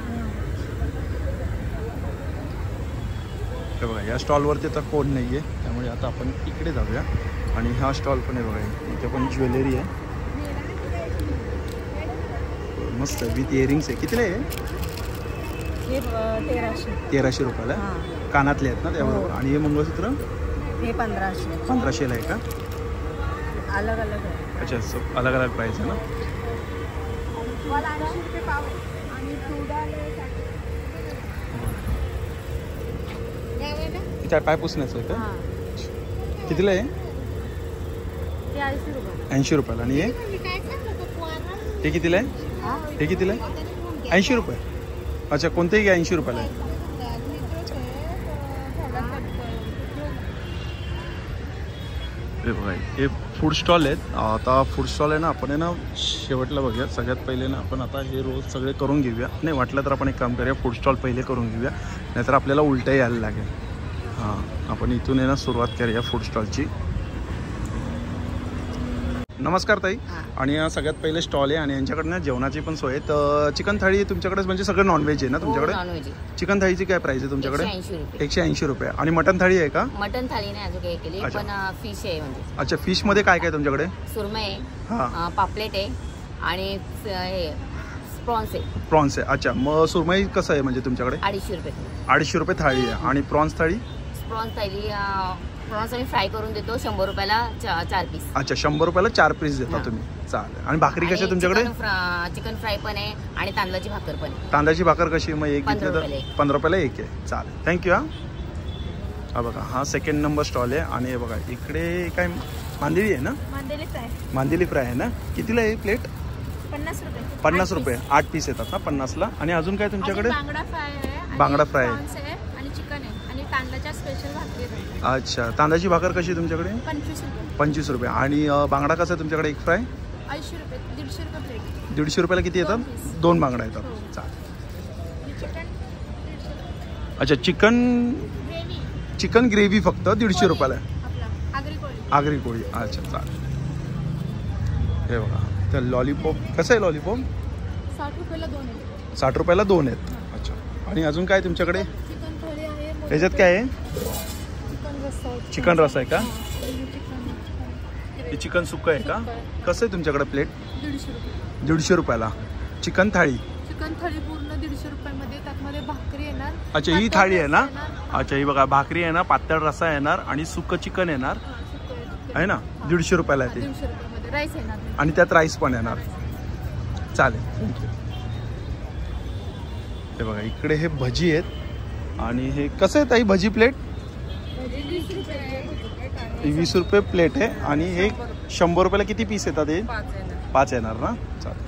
बघा या स्टॉलवरती आता कोण नाही आहे, त्यामुळे आता आपण इकडे जाऊया. आणि हा स्टॉल पण आहे बघा, इथे पण ज्वेलरी आहे मस्त विथ इयरिंग्स आहे. कितीला आहे? 1300 रुपयाला. कानातले आहेत ना त्याबरोबर. आणि हे मंगळसूत्र? हे 1500. 1500ला आहे का? अलग अलग आहे. अच्छा. अलग अलग प्राइस आहे ना. काय पाय पुसण्याचं आहे का? कितीला आहे? 80 रुपयाला. आणि हे कितीला आहे? हे कितीला आहे? 80 रुपये. अच्छा. कोणतेही घ्या 80 रुपयाला आहे. हे बघा हे फूड स्टॉल आहेत. आता फूड स्टॉल आहे ना, आपण आहे ना शेवटला बघूया. सगळ्यात पहिले ना आपण आता हे रोज सगळे करून घेऊया. नाही वाटलं तर आपण एक काम करूया, फूड स्टॉल पहिले करून घेऊया, नाहीतर आपल्याला उलटं यायला लागेल. हां आपण इथून आहे ना सुरुवात करूया फूड स्टॉलची. नमस्कार ताई. आणि सगळ्यात पहिले स्टॉल आहे आणि यांच्याकडनं जेवणाची पण सोय आहे. तर चिकन थाळी तुमच्याकडे म्हणजे सगळं नॉनव्हेज आहे ना तुमच्याकडे? चिकन थाळीची काय प्राइस आहे तुमच्याकडे? 180 रुपये. आणि मटन थाळी आहे का? मटन थाळी नाही अजून काही केली, पण फिश आहे म्हणजे. अच्छा, फिश मध्ये काय काय तुमच्याकडे? सुरमई आहे, पापलेट आहे आणि प्रॉन्स आहे. प्रॉन्स आहे. अच्छा, मग सुरमई कसं आहे म्हणजे तुमच्याकडे? 250 रुपये. 250 रुपये थाळी आहे. आणि प्रॉन्स थाळी? प्रॉन्स थाळी प्रॉन्स आम्ही फ्राय करून देतो 100 रुपयाला 4 पीस. अच्छा, 100 रुपयाला 4 पीस देता तुम्ही. चालेल. आणि भाकरी कशी आहे तुमच्याकडे? चिकन फ्राय पण आहे आणि तांदळाची भाकर पण आहे. तांदळाची भाकर कशी? मग एक घेतली तर 15 रुपयाला एक आहे. चालेल, थँक्यू. हा बघा, हा सेकंड नंबर स्टॉल आहे. आणि हे बघा इकडे काय मांदेली आहे ना? मांदेली फ्राय आहे ना? कितीला आहे प्लेट? 50 रुपये. 50 रुपये. 8 पीस येतात ना 50ला. आणि अजून काय तुमच्याकडे? बांगडा फ्राय आहे. बांगडा फ्राय आहे आणि चिकन आहे आणि तांदळाच्या स्पेशल भाकरी आहे. अच्छा, तांदळाची भाकर कशी तुमच्याकडे? 25 रुपये. 25 रुपये. आणि बांगडा कसा आहे तुमच्याकडे? एक फ्राय 80 रुपये. 150 रुपये प्लेट. 150 रुपयाला किती येतात? 2 बांगडा येतात. चालेल. अच्छा, चिकन ग्रेव्ही फक्त 150 रुपयाला आहे. आगरी कोळी. अच्छा, चालेल. हे बघा, तर लॉलीपॉप कसं आहे? लॉलीपॉप 60 रुपयाला 2 आहेत. 60 रुपयाला 2 आहेत. अच्छा. आणि अजून काय तुमच्याकडे? चिकन थाळी आहे. याच्यात काय आहे? चिकन रस्सा आहे का? हे चिकन सुक्का आहे का? कसं आहे तुमच्याकडे प्लेट? 150 रुपये. 150 रुपयाला चिकन थाळी. चिकन थाळी पूर्ण 150 रुपयामध्ये. त्यामध्ये भाकरी येणार. अच्छा, ही थाळी आहे ना? अच्छा, ही बघा, भाकरी आहे ना, पातळ रस्सा येणार आणि सुक्क चिकन येणार आहे ना? 150 रुपयाला आहे ते. 150 रुपयामध्ये राईस येणार आणि त्यात राईस पण येणार. चालेल, थँक्यू. हे बघा इकडे हे भजी आहेत. आणि हे कसं आहे ताई भजी प्लेट? 20 रुपये प्लेट आहे. आणि हे 100 रुपयाला किती पीस येतात? हे 5 येणार ना? चालेल.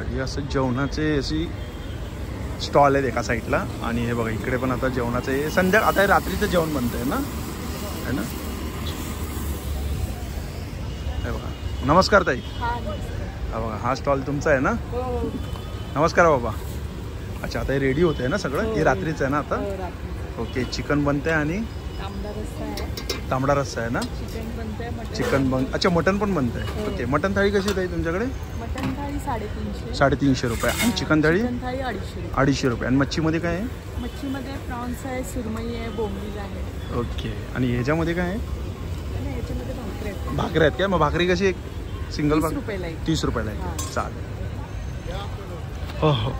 हे असं जेवणाचे अशी स्टॉल आहेत एका साईडला. आणि हे बघा इकडे पण आता जेवणाचे आता रात्रीचं जेवण बनतंय ना, है ना? हे बघा. नमस्कार ताई. हा बघा, हा स्टॉल तुमचा आहे ना? नमस्कार बाबा. अच्छा, आता हे रेडी होत आहे ना सगळं? हे रात्रीच आहे ना आता? ओके. चिकन बनते आणि तांबडा रस्सा आहे ना? चिकन अच्छा, मटन पण बनत आहे. ओके. मटन थाळी कशी आहे तुमच्याकडे? मटन थाळी 350. 350 रुपये. आणि चिकन थाळी? 250 रुपये. आणि मच्छीमध्ये काय आहे? मच्छीमध्ये प्रॉन्स आहे, सुरमई आहे, बोंबील आहे. ओके. आणि ह्याच्यामध्ये काय आहे? याच्यामध्ये भाकरी आहेत काय? मग भाकरी कशी? एक सिंगल 30 रुपयाला आहे. चालेल. हो हो.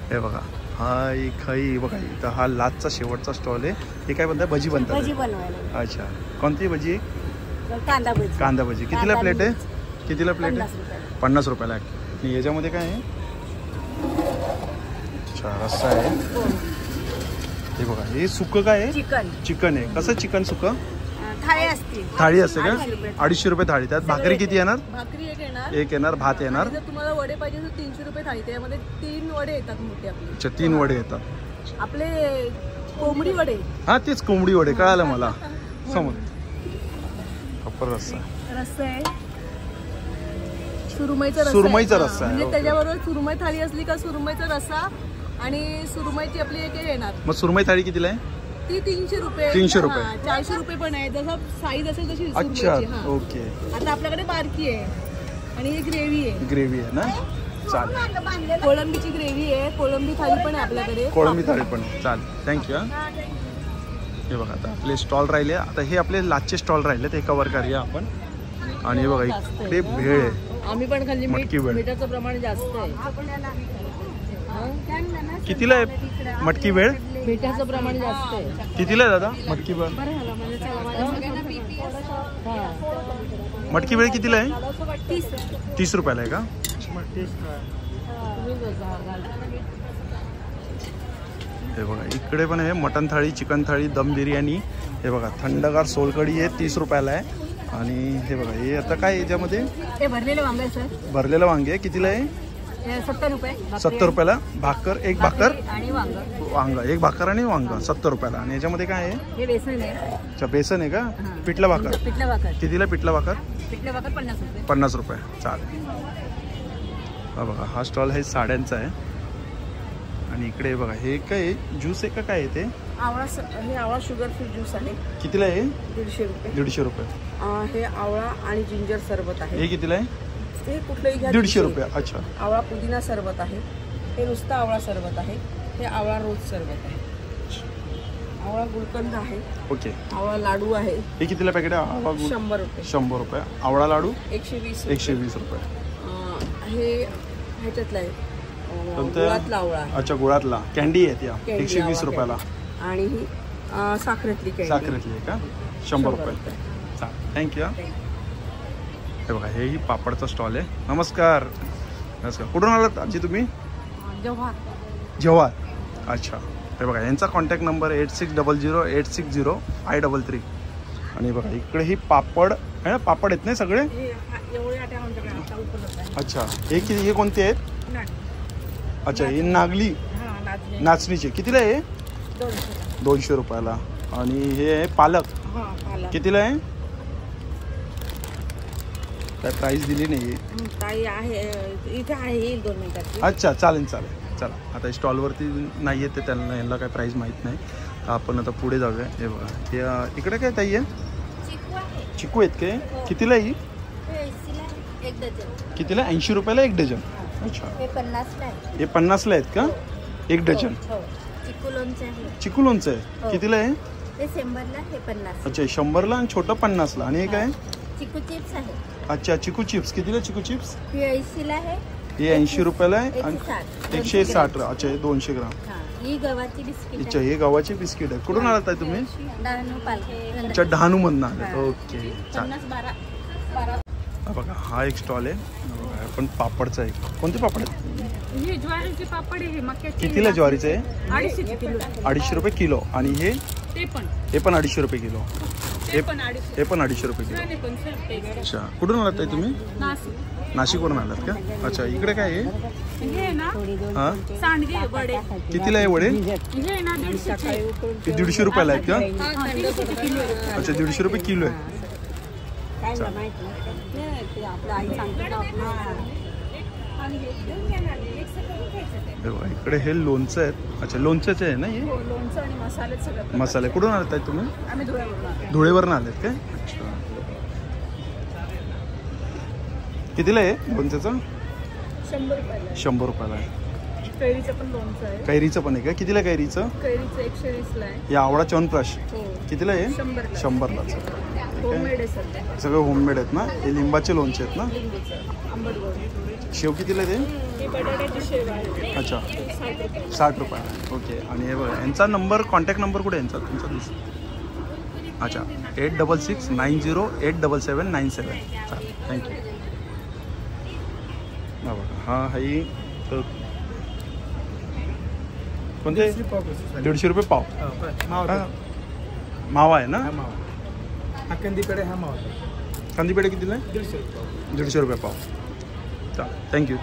हे बघा, हा एक बघा इथं हा लाचचा शेवटचा स्टॉल आहे. हे काय बनतात? भजी बनतात. भजी बनवायला. अच्छा, कोणती भजी? कांदा भजी. कांदा भजी. कितीला प्लेट आहे? कितीला प्लेट आहे? 50 रुपयाला आहे. आणि याच्यामध्ये काय आहे? अच्छा, रस्सा आहे. हे बघा, हे सुकं काय आहे? चिकन आहे. कसं चिकन सुकं? थाळी असते का? 250 रुपये थाळी. त्यात भाकरी किती येणार? भाकरी एक येणार. भात येणार. जर तुम्हाला वडे पाहिजे तर 300 रुपये थाळी. त्यामध्ये 3 वडे येतात मोठे आपले. अच्छा, 3 वडे येतात. आपले कोंबडी वडे. हा, तेच कोंबडी वडे कळालं मला. समज खप्पर रस्सा आहे. सुरमईचा रस्सा आहे. म्हणजे त्याच्याबरोबर सुरमई थाळी असली का सुरमईचा रस्सा आणि सुरमईची आपली एक येणार. मग सुरमई थाळी कितीला आहे? ती 300 रुपये. 300 रुपये. 400 रुपये पण आहे. जसं साईज असेल तशी. अच्छा, ओके. आता आपल्याकडे बारकी आहे आणि ही ग्रेव्ही आहे. ग्रेव्ही आहे ना? चालेल. कोळंबीची ग्रेव्ही आहे. कोळंबी थाळी पण आहे आपल्याकडे. कोळंबी थाळी पण. चालेल, थँक्यू. हे बघा, आता आपले स्टॉल राहिले. आता हे आपले लाचचे स्टॉल राहिले ते कव्हर करूया आपण. आणि हे बघा इकडे भेळ आहे. आम्ही पण खाल्ली. मटकी भेळ. मिठाचं प्रमाण जास्त आहे. कितीला आहे मटकी भेळ? मिठाचं प्रमाण जास्त आहे. कितीला आहे दादा मटकी भेळ? मटकी भेळ कितीला आहे? 30 रुपयाला आहे का? हे बघा इकडे पण आहे मटन थाळी, चिकन थाळी, दम बिर्याणी. हे बघा थंडगार सोलकढी आहे 30 रुपयाला आहे. आणि हे बघा हे आता काय याच्यामध्ये? भरलेलं वांगे आहे सर. भरलेलं वांगे कितीला आहे? 70 रुपये. 70 रुपयाला. भाकर, एक भाकर आणि वांग, एक भाकर आणि वांग 70 रुपयाला. आणि याच्यामध्ये काय आहे? हे बेसन आहे. अच्छा, बेसन आहे का? पिठलं भाकर. कितीला पिठलं भाकर? 50 रुपये. 50 रुपये. चालेल. हा बघा हा स्टॉल आहे साड्यांचा आहे. आणि इकडे बघा हे काय ज्यूस आहे का काय आहे ते? हे आवळा शुगर फ्री ज्यूस आहे. कितीला आहे? 150 रुपये. 150 रुपये. हे आवळा आणि जिंजर सरबत आहे. हे कितीला आहे? हे कुठलंही घ्या. 150 रुपये. अच्छा. आवळा पुदिना सरबत आहे. हे नुसतं आवळा सरबत आहे. हे आवळा रोज सरबत आहे. आवळा गुलकंद आहे. ओके. आवळा लाडू आहे. हे कितीला पॅकेट आहे? आवळा 100 रुपये. 100 रुपये. आवळा लाडू 120. 120 रुपये. हे ह्याच्यातला आहे गुळातला आवळा. अच्छा, गुळातला कॅन्डी आहे त्या 120 रुपयाला. आणि ही साखरेतली कॅन्डी. साखरेतली आहे का? 100 रुपये. थँक्यू. हे बघा हे ही पापडचा स्टॉल आहे. नमस्कार. नमस्कार. कुठून आलात आजी तुम्ही? जव्हार. अच्छा. हे बघा यांचा कॉन्टॅक्ट नंबर 8600860533. आणि बघा इकडे ही पापड आहे ना, पापड आहेत ना सगळे? अच्छा. हे कोणते आहेत? अच्छा, ही नागली नाचणीची. कितीला आहे? 200 रुपयाला. आणि हे आहे पालक. कितीला आहे? काय प्राईस दिली नाही इथे आहे 2 मिनिटात. अच्छा, चालेल. चला आता स्टॉलवरती नाही येते त्यांना, यांना काय प्राईस माहीत नाही. आपण आता पुढे जाऊया. हे बघा हे इकडे काय ताई आहे? चिकू आहेत काय? कितीला आहे? कितीला? 80 रुपयाला 1 डझन. अच्छा. हे 50ला आहेत का? 1 डझन. चिकू लोणचं आहे. कितीला आहे? अच्छा, 100ला आणि छोटं 50ला. आणि हे काय? चिकू चिप्स आहे. अच्छा, चिकू चिप्स. कितीला चिकू चिप्स? हे 80ला आहे. हे 80 रुपयाला आहे आणि 160. अच्छा, हे 200 ग्राम. ही गव्हाची बिस्किट. अच्छा, हे गव्हाची बिस्किट आहे. कुठून आलात तुम्ही? अच्छा, डहाणूमधून आलात. ओके, चालेल. बघा हा एक स्टॉल आहे. पण पापडचा आहे. कोणते पापड आहेत? ज्वारीचे पापड आहे. कितीला ज्वारीचे आहे? 250 रुपये किलो. आणि हे पण 250 रुपये किलो. हे पण 250 रुपये किलो. अच्छा, कुठून आलात तुम्ही? नाशिकवरून आलात का? अच्छा, इकडे काय आहे? हा, कितीला आहे वडे? 150 रुपयाला आहेत का? अच्छा, 150 रुपये किलो आहे. इकडे हे लोणचं आहेत. अच्छा, लोणचंच आहे ना हे? मसाले. कुठून आलात तुम्ही? धुळेवरून आलेत काय? अच्छा. कितीला आहे लोणच्याचं? 100 रुपयाला आहे. कैरीचं पण लोणचं आहे. कैरीचं पण आहे का? कितीला कैरीचं? कैरीचं 120ला आहे. हे आवळा च्यवनप्राश कितीला आहे? 100ला. होममेड आहे सगळं होममेड आहेत ना? हे लिंबाचे लोणचे आहेत ना? शेव कितीला आहे ते? अच्छा, 60 रुपये. ओके. आणि हे बघा यांचा नंबर, कॉन्टॅक्ट नंबर कुठे यांचा तुमचा दिसतो? अच्छा, 8669087797. चालेल, थँक्यू. हा बघा हा हाही कोणते? 150 रुपये पाव. मावा आहे ना? हा कंदीपेढे. हा मावा. कंदीपेढे कितीला आहे? 150 रुपये पाव. चालेल, थँक्यू.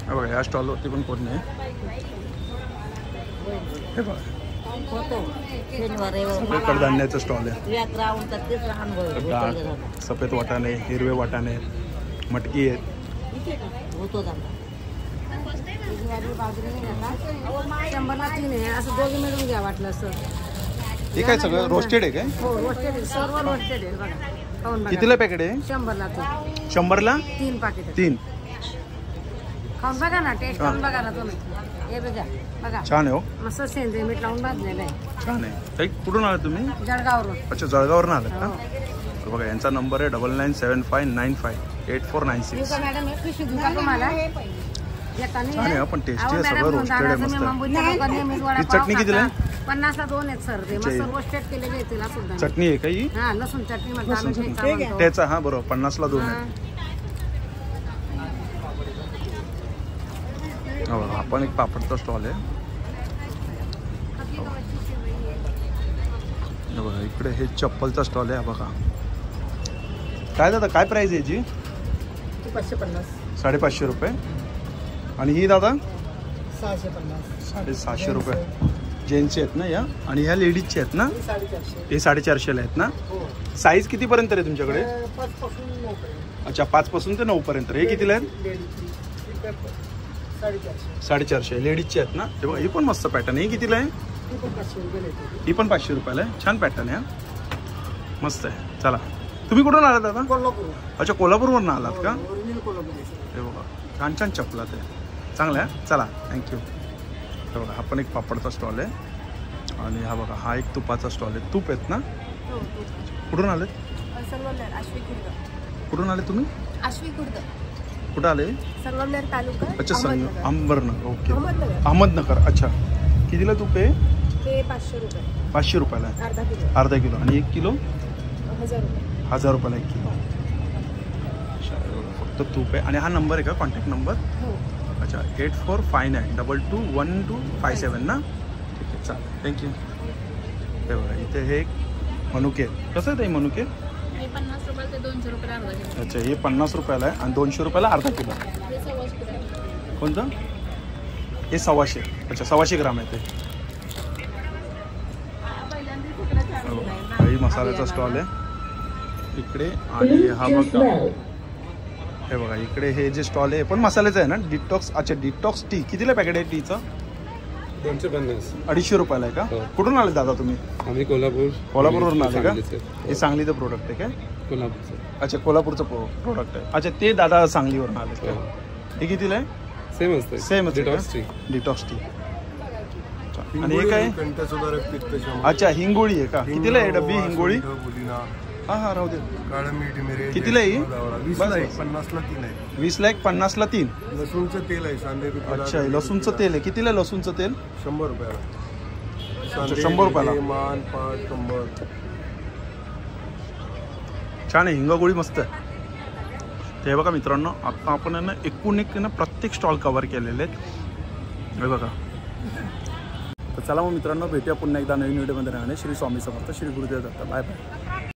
हे बघा या स्टॉलवरती पण कोण नाही. हे बघा कडधान्याचं स्टॉल आहे. डाळ, सफेद वाटाणे, हिरवे वाटाणे, मटकी आहेत. असं दोघे मिळून घ्या वाटलं असं. हे काय सगळं रोस्टेड आहे काय? हो, रोस्टेड आहे. सर्व रोस्टेड आहे. बघा कितीला पॅकेट आहे? 100ला. 100ला 3 पाकिट. 3. खाऊन बघा ना, टेस्ट करून बघा ना तुम्ही. हे बघा छान आहे हो. मस्त सेंद्रिय मीठ लावून भाजलेलं आहे. छान आहे. ताई कुठून आलात तुम्ही? जळगाववरून. अच्छा, जळगाववरून आलात का? बघा यांचा नंबर आहे 9975958496. मॅडम एक पिशवी देऊ का तुम्हाला? छान आहे पण टेस्टी आहे. सगळं रोस्टेड आहे. मस्त. ही चटणी कितीला आहे? 50ला 2 आहेत सर. ते मस्त रोस्टेड केलेले आहेत. तिला सुद्धा चटणी आहे का ही? हा, लसूण चटणी म्हणतात. त्याचा हा बरोबर 50ला 2 आहे. आपण एक पापडचा स्टॉल आहे. बघा इकडे हे चप्पलचा स्टॉल आहे. बघा काय दादा काय प्राइस आहे याची? 550. 550 रुपये. आणि ही दादा 650. 750 रुपये. जेंट्सचे आहेत ना या? आणि ह्या लेडीजचे आहेत ना? हे 450ला आहेत ना? साईज कितीपर्यंत आहे तुमच्याकडे? 5 पासून 9 पर्यंत. अच्छा, 5 पासून ते 9 पर्यंत. हे कितीला आहेत? 450 लेडीजची आहेत ना. हे बघा ही पण मस्त पॅटर्न आहे. ही कितीला आहे? ही पण 500 रुपयाला आहे. छान पॅटर्न आहे, मस्त आहे. चला तुम्ही कुठून आलात दादा? कोल्हापूर. अच्छा कोल्हापूरवरून आलात का? हे बघा छान छान चपला ते चांगलं आहे. चला थँक्यू. हे बघा हा पण एक पापडचा स्टॉल आहे आणि हा बघा हा एक तुपाचा स्टॉल आहे. तूप आहेत ना? कुठून आले? कुठून आले तुम्ही? कुठं आले? संगमनेर तालुका. अच्छा अंबरनगर. ओके अहमदनगर. अच्छा कितीला तूप आहे? ते 500 रुपये. 500 रुपयाला आहे. अर्धा किलो. आणि 1 किलो 1000 रुपयाला 1 किलो. फक्त तूप आहे. आणि हा नंबर आहे का कॉन्टॅक्ट नंबर? अच्छा 8459221257 ना. ठीक आहे चालेल थँक्यू. हे बघा इथे हे मनुके कसं आहे ते मनुके? 50 रुपयाला ते 200 रुपयाला अर्धा किलो. अच्छा हे 50 रुपयाला आहे आणि 200 रुपयाला अर्धा किलो. कोणतं? हे 125. अच्छा 125 ग्राम आहे ते. काही मसाल्याचा स्टॉल आहे इकडे. आणि हा बघा हे बघा इकडे हे जे स्टॉल आहे पण मसाल्याचं आहे ना. डिटॉक्स. अच्छा डिटॉक्स टी कितीला पॅकेट आहे टीचं? 250. 250 रुपयाला आहे का? कुठून आले दादा तुम्ही? आम्ही कोल्हापूरवरून आले का? हे सांगलीचं प्रोडक्ट आहे काय? कोल्हापूरचं. अच्छा कोल्हापूरचं प्रोडक्ट आहे. अच्छा ते दादा सांगलीवरून आले का? हे कितीला आहे? सेम असते. Same detox tea. आणि हे काय? अच्छा हिंगोळी आहे का? कितीला आहे डब्बी हिंगोळी? हा हा राहू दे. कितीला आहे? 50ला 3 आहे. 20ला 1 50ला 3. लसूणचं तेल आहे. अच्छा लसूणचं तेल आहे. कितीला आहे लसूणचं तेल? 100 रुपयाला. 100 रुपयाला. मान पाट कंबर छान आहे. हिंगगोळी मस्त आहे. ते बघा मित्रांनो आता आपण ना एकूण एक ना प्रत्येक स्टॉल कव्हर केलेले आहेत. हे बघा. तर चला मग मित्रांनो भेटूया पुन्हा एकदा नवीन व्हिडिओमध्ये राहणे. श्री स्वामी समर्थ. श्री गुरुदेव दत्त. Bye bye.